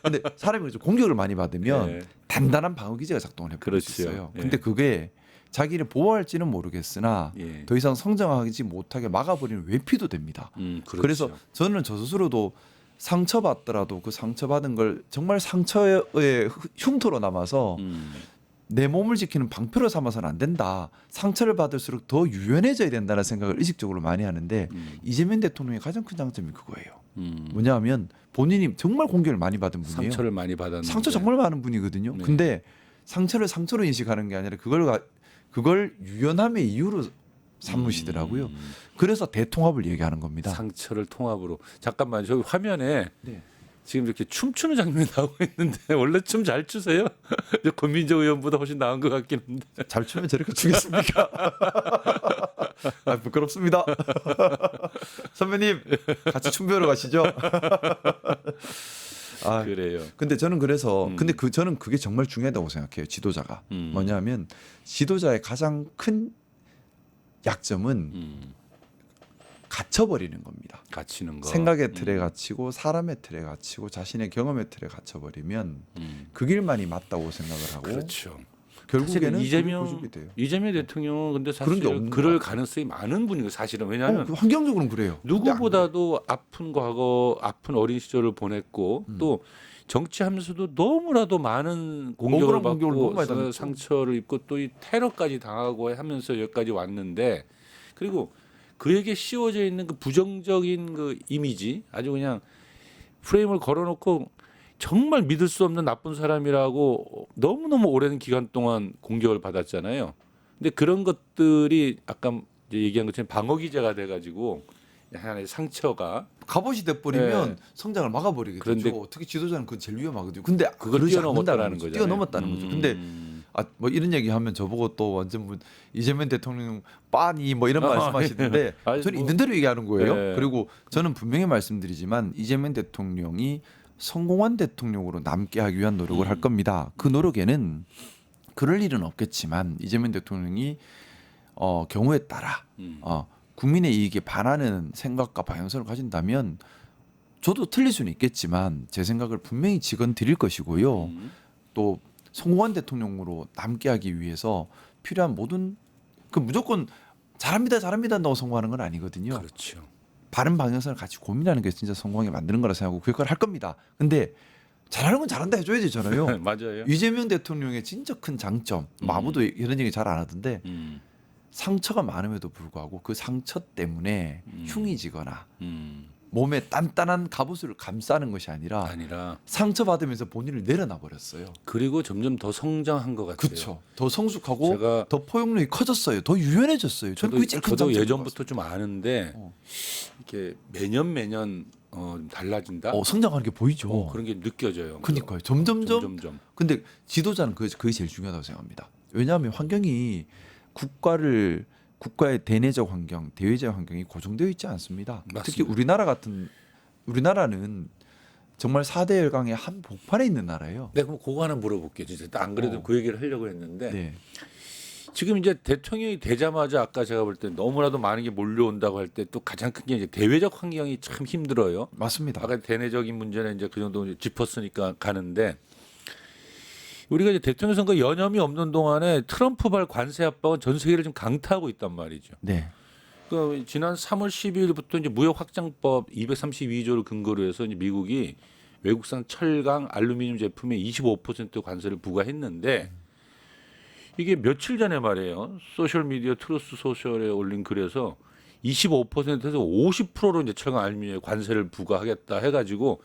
근데 사람이 좀 공격을 많이 받으면 네. 단단한 방어 기제가 작동을 해버릴 수 그렇죠. 있어요. 예. 근데 그게 자기를 보호할지는 모르겠으나 예. 더 이상 성장하지 못하게 막아버리는 외피도 됩니다. 그렇죠. 그래서 저는 저 스스로도 상처받더라도 그 상처받은 걸 정말 상처의 흉터로 남아서 내 몸을 지키는 방패로 삼아서는 안 된다. 상처를 받을수록 더 유연해져야 된다는 생각을 의식적으로 많이 하는데 이재명 대통령의 가장 큰 장점이 그거예요. 뭐냐면 본인이 정말 공격을 많이 받은 분이에요. 상처를 많이 받았는데. 상처 정말 많은 분이거든요. 네. 근데 상처를 상처로 인식하는 게 아니라 그걸 유연함의 이유로 삼으시더라고요. 그래서 대통합을 얘기하는 겁니다. 상처를 통합으로. 잠깐만 저기 화면에 네. 지금 이렇게 춤추는 장면이 나오고 있는데 원래 춤 잘 추세요? 권민정 의원보다 훨씬 나은 것 같긴 한데. 잘 추면 저렇게 추겠습니까? 부끄럽습니다. 선배님 같이 춤 배우러 가시죠. 그래요. 근데 저는 그래서 저는 그게 정말 중요하다고 생각해요. 지도자가 뭐냐면 지도자의 가장 큰 약점은 갇혀버리는 겁니다. 갇히는 거. 생각의 틀에 갇히고 사람의 틀에 갇히고 자신의 경험의 틀에 갇혀버리면 그 길만이 맞다고 생각을 하고 그렇죠. 결국에는 사실은 그게 고집이 돼요. 이재명 대통령은 근데 그런 게 사실 없는 그럴 것 같아요. 가능성이 많은 분이고 사실은 왜냐하면 환경적으로는 그래요. 누구보다도 아픈 과거, 아픈 어린 시절을 보냈고 또 정치하면서도 너무나도 많은 공격을 억울한 공격을 너무 많이 받고 당했죠. 상처를 입고 또 이 테러까지 당하고 하면서 여기까지 왔는데 그리고 그에게 씌워져 있는 그 부정적인 그 이미지 아주 그냥 프레임을 걸어놓고 정말 믿을 수 없는 나쁜 사람이라고 너무너무 오랜 기간 동안 공격을 받았잖아요. 근데 그런 것들이 아까 이제 얘기한 것처럼 방어 기제가 돼가지고 하나의 상처가 갑옷이 돼버리면 네. 성장을 막아버리게 그런데 되죠. 특히 지도자는 그건 제일 위험하거든요. 근데 그걸 그러지 뛰어넘었다라는 않는다는 거죠. 거잖아요. 뛰어넘었다는 거죠. 근데 뭐 이런 얘기하면 저보고 또 완전 이재명 대통령 빤히 뭐 이런 말씀하시는데 아니, 저는 뭐, 있는 대로 얘기하는 거예요. 네. 그리고 저는 분명히 말씀드리지만 이재명 대통령이 성공한 대통령으로 남게 하기 위한 노력을 할 겁니다. 그 노력에는 그럴 일은 없겠지만 이재명 대통령이 경우에 따라 국민의 이익에 반하는 생각과 방향성을 가진다면 저도 틀릴 수는 있겠지만 제 생각을 분명히 직언 드릴 것이고요. 또 성공한 대통령으로 남게 하기 위해서 필요한 모든 무조건 잘합니다 한다고 성공하는 건 아니거든요. 그렇죠. 바른 방향성을 같이 고민하는 게 진짜 성공하게 만드는 거라 생각하고 그 역할을 할 겁니다. 근데 잘하는 건 잘한다 해줘야 되잖아요. 맞아요. 이재명 대통령의 진짜 큰 장점, 아무도 이런 얘기 잘 안 하던데 상처가 많음에도 불구하고 그 상처 때문에 흉이 지거나 몸에 단단한 갑옷을 감싸는 것이 아니라 상처받으면서 본인을 내려놔 버렸어요. 그리고 점점 더 성장한 것 같아요. 그렇죠. 더 성숙하고 제가 더 포용력이 커졌어요. 더 유연해졌어요. 저는 그게 제일 큰 저도 장점인 예전부터 좀 아는데 이렇게 매년 달라진다. 성장하는 게 보이죠. 그런 게 느껴져요. 그러니까요. 점점점. 점점. 근데 지도자는 그게 제일 중요하다고 생각합니다. 왜냐하면 환경이 국가의 대내적 환경, 대외적 환경이 고정되어 있지 않습니다. 맞습니다. 특히 우리나라는 정말 4대 열강의 한 복판에 있는 나라예요. 네, 그럼 그거 하나 물어볼게요. 진짜 안 그래도 그 얘기를 하려고 했는데 네. 지금 이제 대통령이 되자마자 아까 제가 볼 때 너무나도 많은 게 몰려온다고 할 때 또 가장 큰 게 이제 대외적 환경이 참 힘들어요. 맞습니다. 아까 대내적인 문제는 이제 그 정도 이제 짚었으니까 가는데 우리가 이제 대통령 선거 여념이 없는 동안에 트럼프발 관세 압박은 전 세계를 좀 강타하고 있단 말이죠. 네. 그 지난 3월 12일부터 이제 무역 확장법 232조를 근거로 해서 이제 미국이 외국산 철강, 알루미늄 제품에 25% 관세를 부과했는데 이게 며칠 전에 말이에요. 소셜 미디어 트루스 소셜에 올린 글에서 25%에서 50%로 이제 철강, 알루미늄에 관세를 부과하겠다 해가지고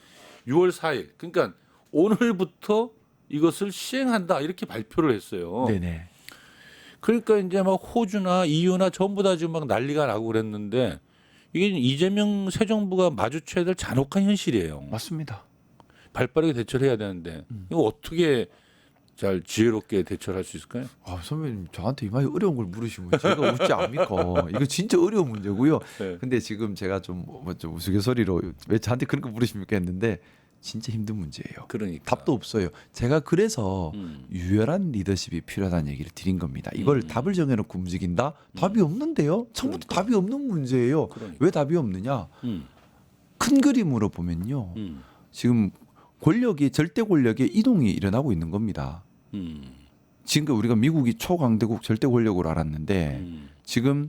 6월 4일 그러니까 오늘부터 이것을 시행한다 이렇게 발표를 했어요. 네네. 그러니까 이제 막 호주나 EU나 전부 다 지금 막 난리가 나고 그랬는데 이게 이재명 새 정부가 마주쳐야 될 잔혹한 현실이에요. 맞습니다. 발빠르게 대처를 해야 되는데 이거 어떻게 잘 지혜롭게 대처를 할 수 있을까요? 선배님 저한테 이 말이 어려운 걸 물으시면 제가 웃지 않습니까? 이거 진짜 어려운 문제고요. 네. 근데 지금 제가 좀 우스갯소리로 왜 저한테 그런 거 물으십니까 했는데 진짜 힘든 문제예요. 그러니까 답도 없어요. 제가 그래서 유연한 리더십이 필요하다는 얘기를 드린 겁니다. 이걸 답을 정해놓고 움직인다? 답이 없는데요. 처음부터 그러니까. 답이 없는 문제예요. 그러니까. 왜 답이 없느냐? 큰 그림으로 보면요. 지금 권력이 절대 권력의 이동이 일어나고 있는 겁니다. 지금까지 우리가 미국이 초강대국 절대 권력으로 알았는데 지금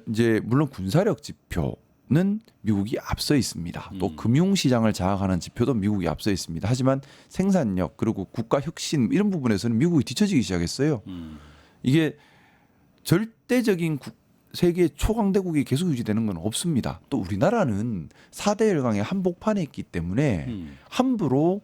이제 물론 군사력 지표는 미국이 앞서 있습니다. 또 금융시장을 장악하는 지표도 미국이 앞서 있습니다. 하지만 생산력 그리고 국가 혁신 이런 부분에서는 미국이 뒤처지기 시작했어요. 이게 절대적인 세계 초강대국이 계속 유지되는 건 없습니다. 또 우리나라는 4대 열강의 한복판에 있기 때문에 함부로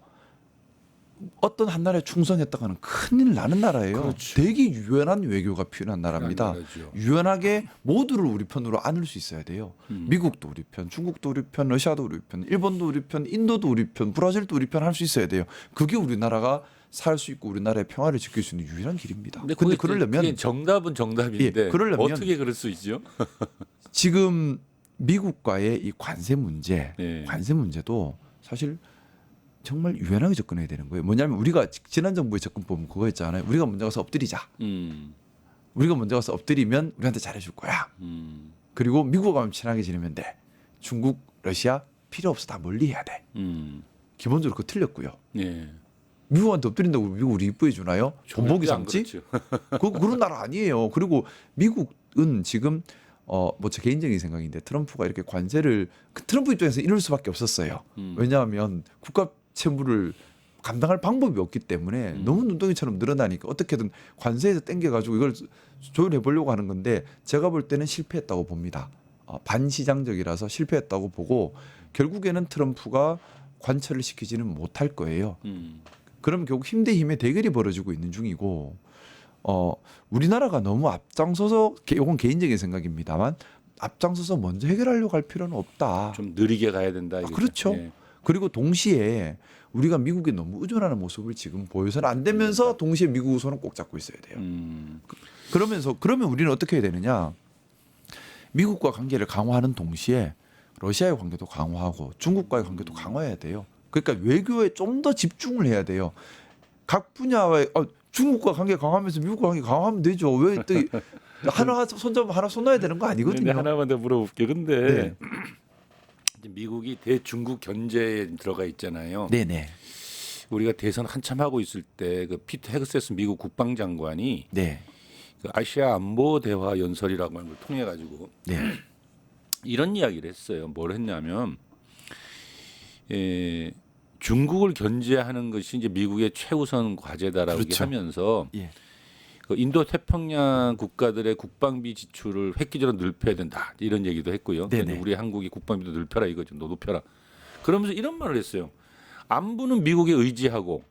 어떤 한 나라에 충성했다가는 큰일 나는 나라예요. 그렇죠. 되게 유연한 외교가 필요한 나라입니다. 나라죠. 유연하게 모두를 우리 편으로 안을 수 있어야 돼요. 미국도 우리 편, 중국도 우리 편, 러시아도 우리 편, 일본도 우리 편, 인도도 우리 편, 브라질도 우리 편 할 수 있어야 돼요. 그게 우리나라가 살 수 있고 우리나라의 평화를 지킬 수 있는 유일한 길입니다. 근데 그러려면 그게 정답은 정답인데 예, 그러려면 어떻게 그럴 수 있죠? 지금 미국과의 이 관세 문제, 예. 관세 문제도 사실 정말 유연하게 접근해야 되는 거예요. 뭐냐면 우리가 지난 정부의 접근법은 그거였잖아요. 우리가 먼저 가서 엎드리자. 우리가 먼저 가서 엎드리면 우리한테 잘해줄 거야. 그리고 미국 가면 친하게 지내면 돼. 중국, 러시아 필요 없어. 다 멀리해야 돼. 기본적으로 그거 틀렸고요. 예. 미국한테 엎드린다고 미국 우리 이쁘게 주나요? 본보기 절대 안 삼지? 그렇죠. 그런 나라 아니에요. 그리고 미국은 지금 뭐 제 개인적인 생각인데 트럼프가 이렇게 관세를 트럼프 입장에서 이럴 수밖에 없었어요. 왜냐하면 국가 채무를 감당할 방법이 없기 때문에 너무 눈덩이처럼 늘어나니까 어떻게든 관세에서 땡겨가지고 이걸 조율해 보려고 하는 건데 제가 볼 때는 실패했다고 봅니다. 반시장적이라서 실패했다고 보고 결국에는 트럼프가 관철을 시키지는 못할 거예요. 그럼 결국 힘 대 힘의 대결이 벌어지고 있는 중이고 우리나라가 너무 앞장서서 이건 개인적인 생각입니다만 앞장서서 먼저 해결하려고 할 필요는 없다. 좀 느리게 가야 된다. 이거죠. 그렇죠. 예. 그리고 동시에 우리가 미국에 너무 의존하는 모습을 지금 보여서는 안 되면서 동시에 미국 손은 꼭 잡고 있어야 돼요. 그러면 우리는 어떻게 해야 되느냐? 미국과 관계를 강화하는 동시에 러시아의 관계도 강화하고 중국과의 관계도 강화해야 돼요. 그러니까 외교에 좀 더 집중을 해야 돼요. 각 분야의 중국과 관계 강화하면서 미국과 관계 강화하면 되죠. 왜 또 하나 손잡으면 하나 손놔야 되는 거 아니거든요. 근데 하나만 더 물어볼게. 근데 네. 이제 미국이 대중국 견제에 들어가 있잖아요. 네네. 우리가 대선 한참 하고 있을 때 그 피터 헤그세스 미국 국방장관이 네. 그 아시아 안보 대화 연설이라고 하는 걸 통해 가지고 네. 이런 이야기를 했어요. 뭘 했냐면 중국을 견제하는 것이 이제 미국의 최우선 과제다라고 그렇죠. 하면서 예. 그 인도 태평양 국가들의 국방비 지출을 획기적으로 늘려야 된다 이런 얘기도 했고요. 네네. 그러니까 우리 한국이 국방비도 늘려라 이거죠. 너 높여라. 그러면서 이런 말을 했어요. 안보는 미국에 의지하고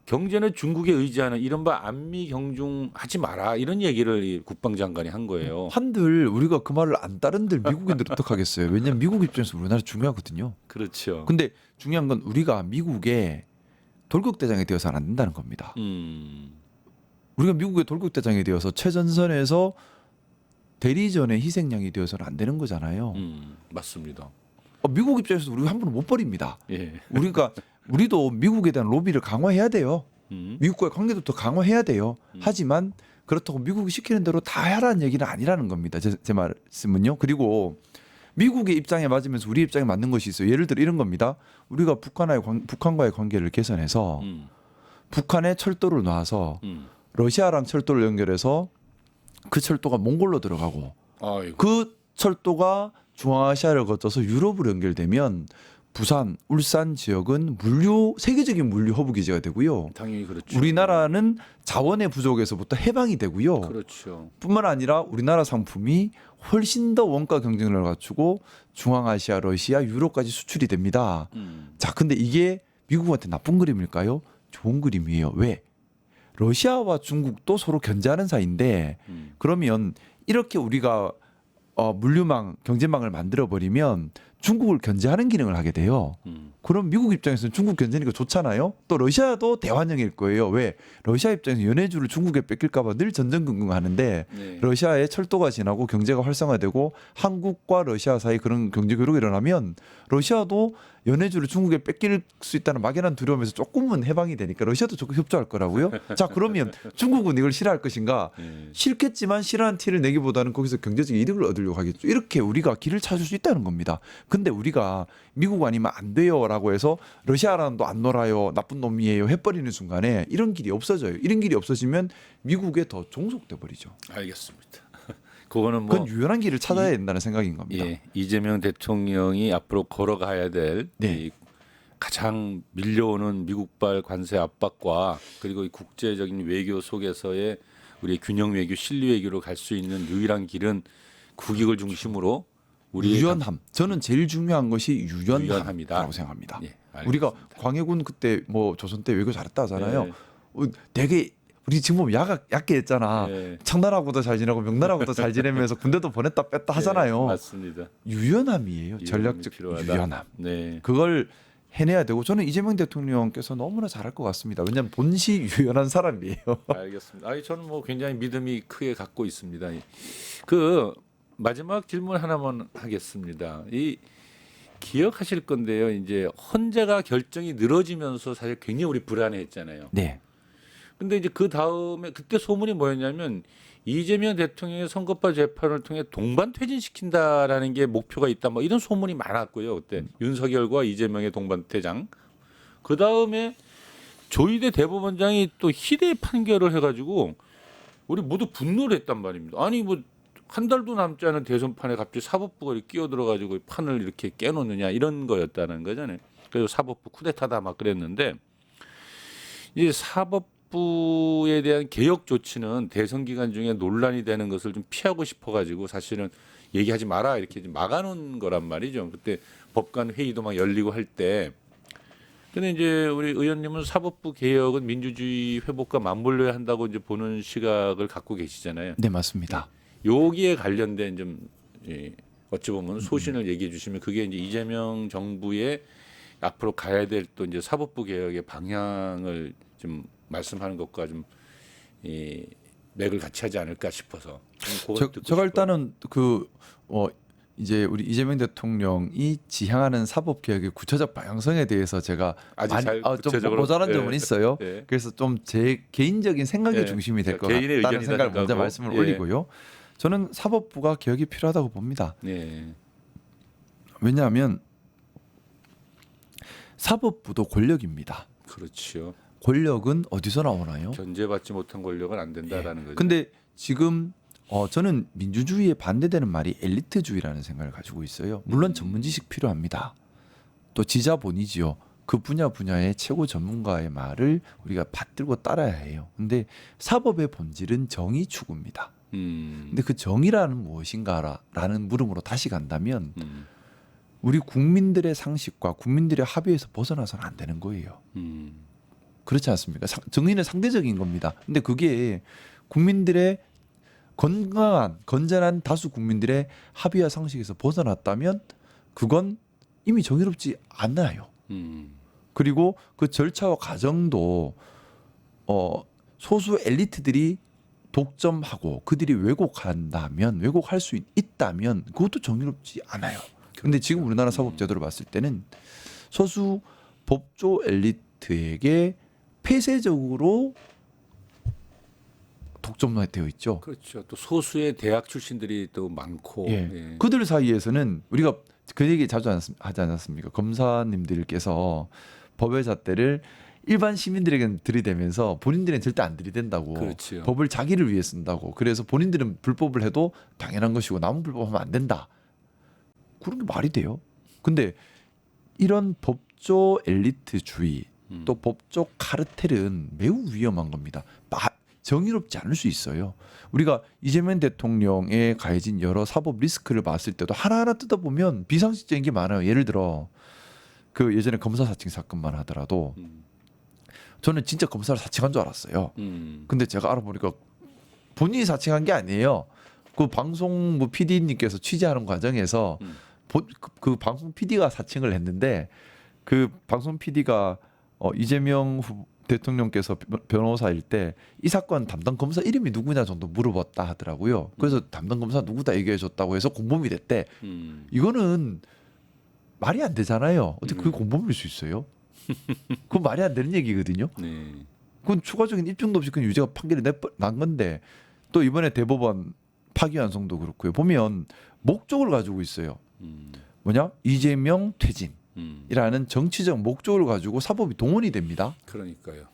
경제는 중국에 의지하는 이른바 안미 경중하지 마라 이런 얘기를 이 국방장관이 한 거예요. 한들 우리가 그 말을 안 따른들 미국인들 어떡하겠어요. 왜냐하면 미국 입장에서 우리나라 중요하거든요. 그렇죠. 근데 중요한 건 우리가 미국의 돌격대장이 되어서는 안 된다는 겁니다. 우리가 미국의 돌격대장이 되어서 최전선에서 대리전의 희생양이 되어서는 안 되는 거잖아요. 맞습니다. 미국 입장에서 우리가 한 번은 못 버립니다. 예. 우리도 미국에 대한 로비를 강화해야 돼요. 미국과의 관계도 더 강화해야 돼요. 하지만 그렇다고 미국이 시키는 대로 다 하라는 얘기는 아니라는 겁니다. 제 말씀은요. 그리고 미국의 입장에 맞으면서 우리 입장에 맞는 것이 있어요. 예를 들어 이런 겁니다. 우리가 북한과의 관계를 개선해서 북한에 철도를 놔서 러시아랑 철도를 연결해서 그 철도가 몽골로 들어가고 아이고. 그 철도가 중앙아시아를 거쳐서 유럽으로 연결되면 부산, 울산 지역은 세계적인 물류 허브 기지가 되고요. 당연히 그렇죠. 우리나라는 자원의 부족에서부터 해방이 되고요. 그렇죠. 뿐만 아니라 우리나라 상품이 훨씬 더 원가 경쟁력을 갖추고 중앙아시아, 러시아, 유럽까지 수출이 됩니다. 자, 근데 이게 미국한테 나쁜 그림일까요? 좋은 그림이에요. 왜? 러시아와 중국도 서로 견제하는 사이인데 그러면 이렇게 우리가 물류망, 경제망을 만들어 버리면 중국을 견제하는 기능을 하게 돼요. 그럼 미국 입장에서는 중국 견제니까 좋잖아요. 또 러시아도 대환영일 거예요. 왜? 러시아 입장에서 연해주를 중국에 뺏길까 봐 늘 전전긍긍하는데 네. 러시아에 철도가 지나고 경제가 활성화되고 한국과 러시아 사이 그런 경제 교류가 일어나면 러시아도 연해주를 중국에 뺏길 수 있다는 막연한 두려움에서 조금은 해방이 되니까 러시아도 조금 협조할 거라고요. 자 그러면 중국은 이걸 싫어할 것인가? 싫겠지만 싫어하는 티를 내기보다는 거기서 경제적 이득을 얻으려고 하겠죠. 이렇게 우리가 길을 찾을 수 있다는 겁니다. 근데 우리가 미국 아니면 안 돼요라고 해서 러시아랑도 안 놀아요, 나쁜 놈이에요 해버리는 순간에 이런 길이 없어져요. 이런 길이 없어지면 미국에 더 종속돼 버리죠. 알겠습니다. 그거는 뭐 그건 유연한 길을 찾아야 된다는 생각인 겁니다. 예, 이재명 대통령이 앞으로 걸어가야 될 네. 이 가장 밀려오는 미국발 관세 압박과 그리고 이 국제적인 외교 속에서의 우리의 균형 외교, 실리 외교로 갈 수 있는 유일한 길은 국익을 중심으로 우리의 유연함. 저는 제일 중요한 것이 유연함이다. 유연함이라고 생각합니다. 예, 알겠습니다. 우리가 광해군 그때 뭐 조선 때 외교 잘했다 하잖아요. 네. 되게 우리 지금 보면 얕게 했잖아. 네. 청나라하고도 잘 지내고 명나라하고도 잘 지내면서 군대도 보냈다 뺐다 하잖아요. 네, 맞습니다. 유연함이에요. 전략적 필요하다. 유연함. 네. 그걸 해내야 되고 저는 이재명 대통령께서 너무나 잘할 것 같습니다. 왜냐하면 본시 유연한 사람이에요. 알겠습니다. 아니 저는 뭐 굉장히 믿음이 크게 갖고 있습니다. 그 마지막 질문 하나만 하겠습니다. 이 기억하실 건데요. 이제 헌재가 결정이 늘어지면서 사실 굉장히 우리 불안해했잖아요. 네. 근데 이제 그 다음에 그때 소문이 뭐였냐면 이재명 대통령의 선거법 재판을 통해 동반 퇴진시킨다라는 게 목표가 있다. 뭐 이런 소문이 많았고요. 그때 윤석열과 이재명의 동반 퇴장. 그 다음에 조희대 대법원장이 또 희대 판결을 해가지고 우리 모두 분노를 했단 말입니다. 아니 뭐 한 달도 남지 않은 대선판에 갑자기 사법부가 이렇게 끼어들어가지고 판을 이렇게 깨놓느냐 이런 거였다는 거잖아요. 그래서 사법부 쿠데타다 막 그랬는데 이제 사법부에 대한 개혁 조치는 대선 기간 중에 논란이 되는 것을 좀 피하고 싶어가지고 사실은 얘기하지 마라 이렇게 막아놓은 거란 말이죠. 그때 법관 회의도 막 열리고 할 때. 근데 이제 우리 의원님은 사법부 개혁은 민주주의 회복과 맞물려야 한다고 이제 보는 시각을 갖고 계시잖아요. 네, 맞습니다. 여기에 관련된 좀 어찌 보면 소신을 얘기해 주시면 그게 이제 이재명 정부의 앞으로 가야 될 또 이제 사법부 개혁의 방향을 좀 말씀하는 것과 좀 맥을 같이 하지 않을까 싶어서. 제가 일단은 이제 우리 이재명 대통령이 지향하는 사법 개혁의 구체적 방향성에 대해서 제가 아직 잘 좀 구체적으로, 모자란 점은 있어요. 네. 그래서 좀 제 개인적인 생각의 네. 중심이 될 것 개인의 같다는 의견이다 생각을 먼저 생각하고. 말씀을 예. 올리고요. 저는 사법부가 개혁이 필요하다고 봅니다. 네. 왜냐하면 사법부도 권력입니다. 그렇죠. 권력은 어디서 나오나요? 견제받지 못한 권력은 안 된다라는 거죠. 근데 지금 저는 민주주의에 반대되는 말이 엘리트주의라는 생각을 가지고 있어요. 물론 전문 지식 필요합니다. 또 지자본이지요. 그 분야의 최고 전문가의 말을 우리가 받들고 따라야 해요. 근데 사법의 본질은 정의 추구입니다. 근데 그 정의라는 무엇인가라는 물음으로 다시 간다면 우리 국민들의 상식과 국민들의 합의에서 벗어나서는 안 되는 거예요. 그렇지 않습니까? 정의는 상대적인 겁니다. 근데 그게 국민들의 건강한 건전한 다수 국민들의 합의와 상식에서 벗어났다면 그건 이미 정의롭지 않아요. 그리고 그 절차와 과정도 소수 엘리트들이 독점하고 그들이 왜곡할 수 있다면 그것도 정의롭지 않아요. 근데 지금 우리나라 사법제도를 봤을 때는 소수 법조 엘리트에게 폐쇄적으로 독점되어 있죠. 그렇죠. 또 소수의 대학 출신들이 또 많고. 예. 예. 그들 사이에서는 우리가 그 얘기 자주 하지 않았습니까? 검사님들께서 법의 잣대를 일반 시민들에게는 들이대면서 본인들은 절대 안 들이댄다고. 그렇죠. 법을 자기를 위해 쓴다고. 그래서 본인들은 불법을 해도 당연한 것이고 남은 불법하면 안 된다. 그런 게 말이 돼요? 근데 이런 법조 엘리트주의 또 법조 카르텔은 매우 위험한 겁니다. 정의롭지 않을 수 있어요. 우리가 이재명 대통령에 가해진 여러 사법 리스크를 봤을 때도 하나하나 뜯어보면 비상식적인 게 많아요. 예를 들어 그 예전에 검사 사칭 사건만 하더라도 저는 진짜 검사를 사칭한 줄 알았어요. 근데 제가 알아보니까 본인이 사칭한 게 아니에요. 그 방송 PD님께서 취재하는 과정에서 그 방송 PD가 사칭을 했는데 그 방송 PD가 이재명 대통령께서 변호사일 때 이 사건 담당 검사 이름이 누구냐 정도 물어봤다 하더라고요. 그래서 담당 검사 누구다 얘기해 줬다고 해서 공범이 됐대. 이거는 말이 안 되잖아요. 어떻게 그게 공범일 수 있어요? 그건 말이 안 되는 얘기거든요. 네. 그건 추가적인 입증도 없이 그냥 유죄가 판결이 난 건데 또 이번에 대법원 파기환송도 그렇고요. 보면 목적을 가지고 있어요. 뭐냐? 이재명 퇴진이라는 정치적 목적을 가지고 사법이 동원이 됩니다. 그러니까요.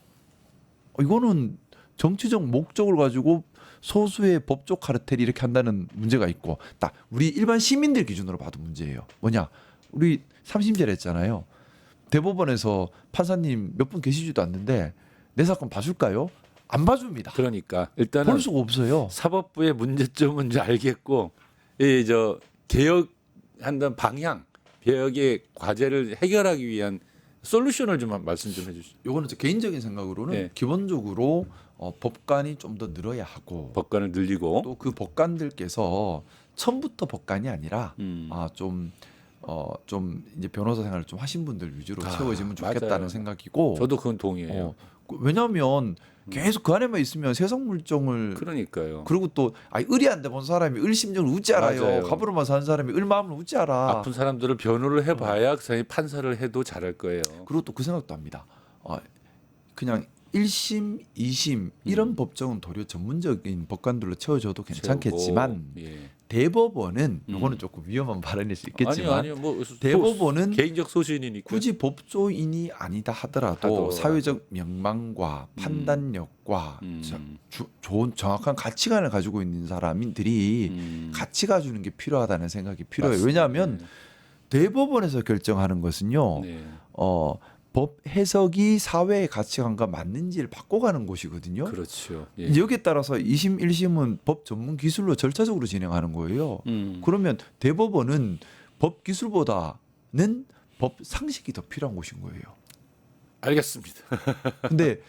이거는 정치적 목적을 가지고 소수의 법적 카르텔이 이렇게 한다는 문제가 있고 딱 우리 일반 시민들 기준으로 봐도 문제예요. 뭐냐? 우리 3심제를 했잖아요. 대법원에서 판사님 몇 분 계시지도 않는데 내 사건 봐줄까요? 안 봐줍니다. 그러니까 일단은 볼 수가 없어요. 사법부의 문제점은 이제 알겠고 이 저 개혁한다는 방향, 개혁의 과제를 해결하기 위한 솔루션을 좀 말씀 좀 해주시죠. 요거는 제 개인적인 생각으로는 네. 기본적으로 법관이 좀 더 늘어야 하고 법관을 늘리고 또 그 법관들께서 처음부터 법관이 아니라 좀 이제 변호사 생활을 좀 하신 분들 위주로 채워지면 좋겠다는 맞아요. 생각이고 저도 그건 동의해요. 왜냐하면 계속 그 안에만 있으면 세상 물정을 그러니까요. 그리고 또 의리 안 돼 본 사람이 을심정을 웃지 알아요. 맞아요. 갑으로만 사는 사람이 을마음을 웃지 알아. 아픈 사람들을 변호를 해봐야 그 사람이 판사를 해도 잘할 거예요. 그리고 또 그 생각도 합니다. 그냥 1심, 2심 이런 법정은 도리어 전문적인 법관들로 채워줘도 괜찮겠지만 채우고, 예. 대법원은 이거는 조금 위험한 발언일 수 있겠지만 아니요, 뭐 대법원은 개인적 소신이니까 굳이 법조인이 아니다 하더라도 사회적 명망과 판단력과 좋은 정확한 가치관을 가지고 있는 사람들이 같이 가주는 게 필요하다는 생각이 필요해요. 맞습니다. 왜냐하면 대법원에서 결정하는 것은요. 네. 법 해석이 사회의 가치관과 맞는지를 바꿔가는 곳이거든요. 그렇죠. 예. 이제 여기에 따라서 2심, 1심은 법 전문 기술로 절차적으로 진행하는 거예요. 그러면 대법원은 법 기술보다는 법 상식이 더 필요한 곳인 거예요. 알겠습니다. 근데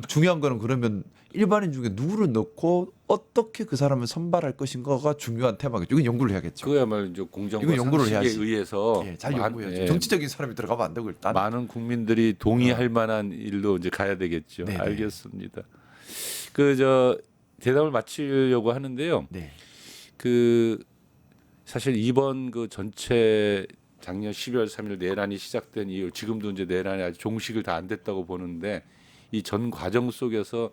중요한 거는 그러면 일반인 중에 누구를 넣고 어떻게 그 사람을 선발할 것인가가 중요한 테마겠죠. 이건 연구를 해야겠죠. 그야말로 이제 공정과 이건 연구를 상식에 해야지. 의해서 잘 연구해야죠. 예, 정치적인 사람이 들어가면 안 되고 일단. 많은 국민들이 동의할 만한 일로 이제 가야 되겠죠. 네네. 알겠습니다. 대답을 마치려고 하는데요. 네. 사실 이번 전체 작년 12월 3일 내란이 시작된 이후 지금도 이제 내란이 아직 종식을 다 안 됐다고 보는데 이 전 과정 속에서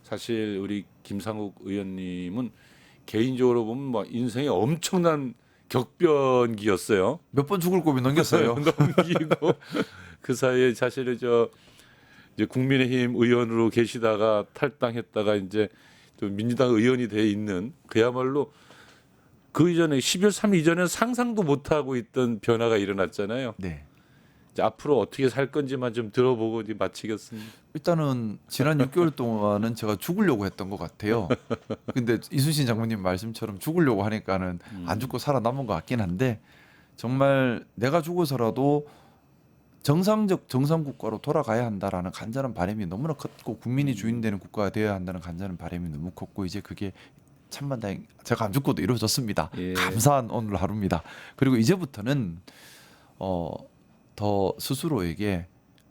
사실 우리 김상욱 의원님은 개인적으로 보면 뭐 인생의 엄청난 격변기였어요. 몇 번 죽을 고비 넘겼어요. 넘기고 그 사이에 사실은 이제 국민의힘 의원으로 계시다가 탈당했다가 이제 또 민주당 의원이 돼 있는 그야말로 그 이전에 12월 3일 이전에는 상상도 못 하고 있던 변화가 일어났잖아요. 네. 이제 앞으로 어떻게 살 건지만 좀 들어보고 이제 마치겠습니다. 일단은 지난 6개월 동안은 제가 죽으려고 했던 것 같아요. 근데 이순신 장모님 말씀처럼 죽으려고 하니까는 안 죽고 살아남은 것 같긴 한데 정말 내가 죽어서라도 정상적 정상국가로 돌아가야 한다라는 간절한 바람이 너무나 컸고 국민이 주인되는 국가가 되어야 한다는 간절한 바람이 너무 컸고 이제 그게 천만다행 제가 안 죽고도 이루어졌습니다. 예. 감사한 오늘 하루입니다. 그리고 이제부터는 더 스스로에게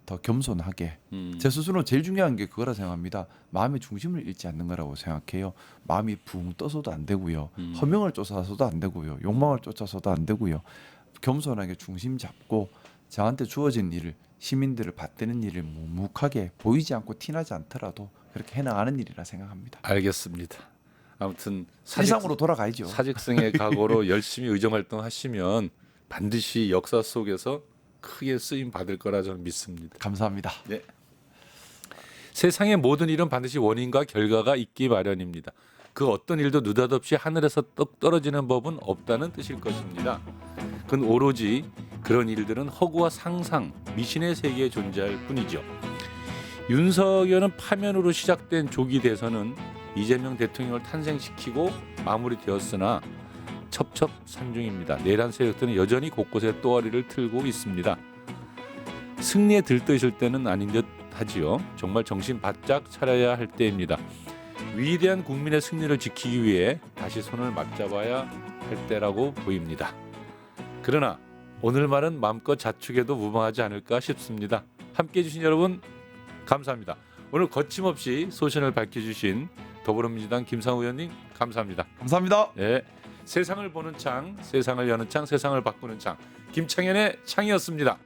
더 겸손하게 제 스스로 제일 중요한 게 그거라 생각합니다. 마음의 중심을 잃지 않는 거라고 생각해요. 마음이 붕 떠서도 안 되고요. 허명을 쫓아서도 안 되고요. 욕망을 쫓아서도 안 되고요. 겸손하게 중심 잡고 저한테 주어진 일을 시민들을 받드는 일을 묵묵하게 보이지 않고 티나지 않더라도 그렇게 해나가는 일이라 생각합니다. 알겠습니다. 아무튼 일상으로 돌아가야죠. 사직성의 각오로 열심히 의정 활동하시면 반드시 역사 속에서 크게 쓰임 받을 거라 저는 믿습니다. 감사합니다. 네. 세상의 모든 일은 반드시 원인과 결과가 있기 마련입니다. 그 어떤 일도 느닷없이 하늘에서 떡 떨어지는 법은 없다는 뜻일 것입니다. 그건 오로지 그런 일들은 허구와 상상, 미신의 세계에 존재할 뿐이죠. 윤석열은 파면으로 시작된 조기 대선은 이재명 대통령을 탄생시키고 마무리되었으나 첩첩산중입니다. 내란 세력들은 여전히 곳곳에 또아리를 틀고 있습니다. 승리에 들떠있을 때는 아닌 듯 하지요. 정말 정신 바짝 차려야 할 때입니다. 위대한 국민의 승리를 지키기 위해 다시 손을 맞잡아야 할 때라고 보입니다. 그러나 오늘 말은 마음껏 자축해도 무방하지 않을까 싶습니다. 함께해 주신 여러분 감사합니다. 오늘 거침없이 소신을 밝혀주신 더불어민주당 김상우 의원님 감사합니다. 감사합니다. 네. 세상을 보는 창, 세상을 여는 창, 세상을 바꾸는 창 김창현의 창이었습니다.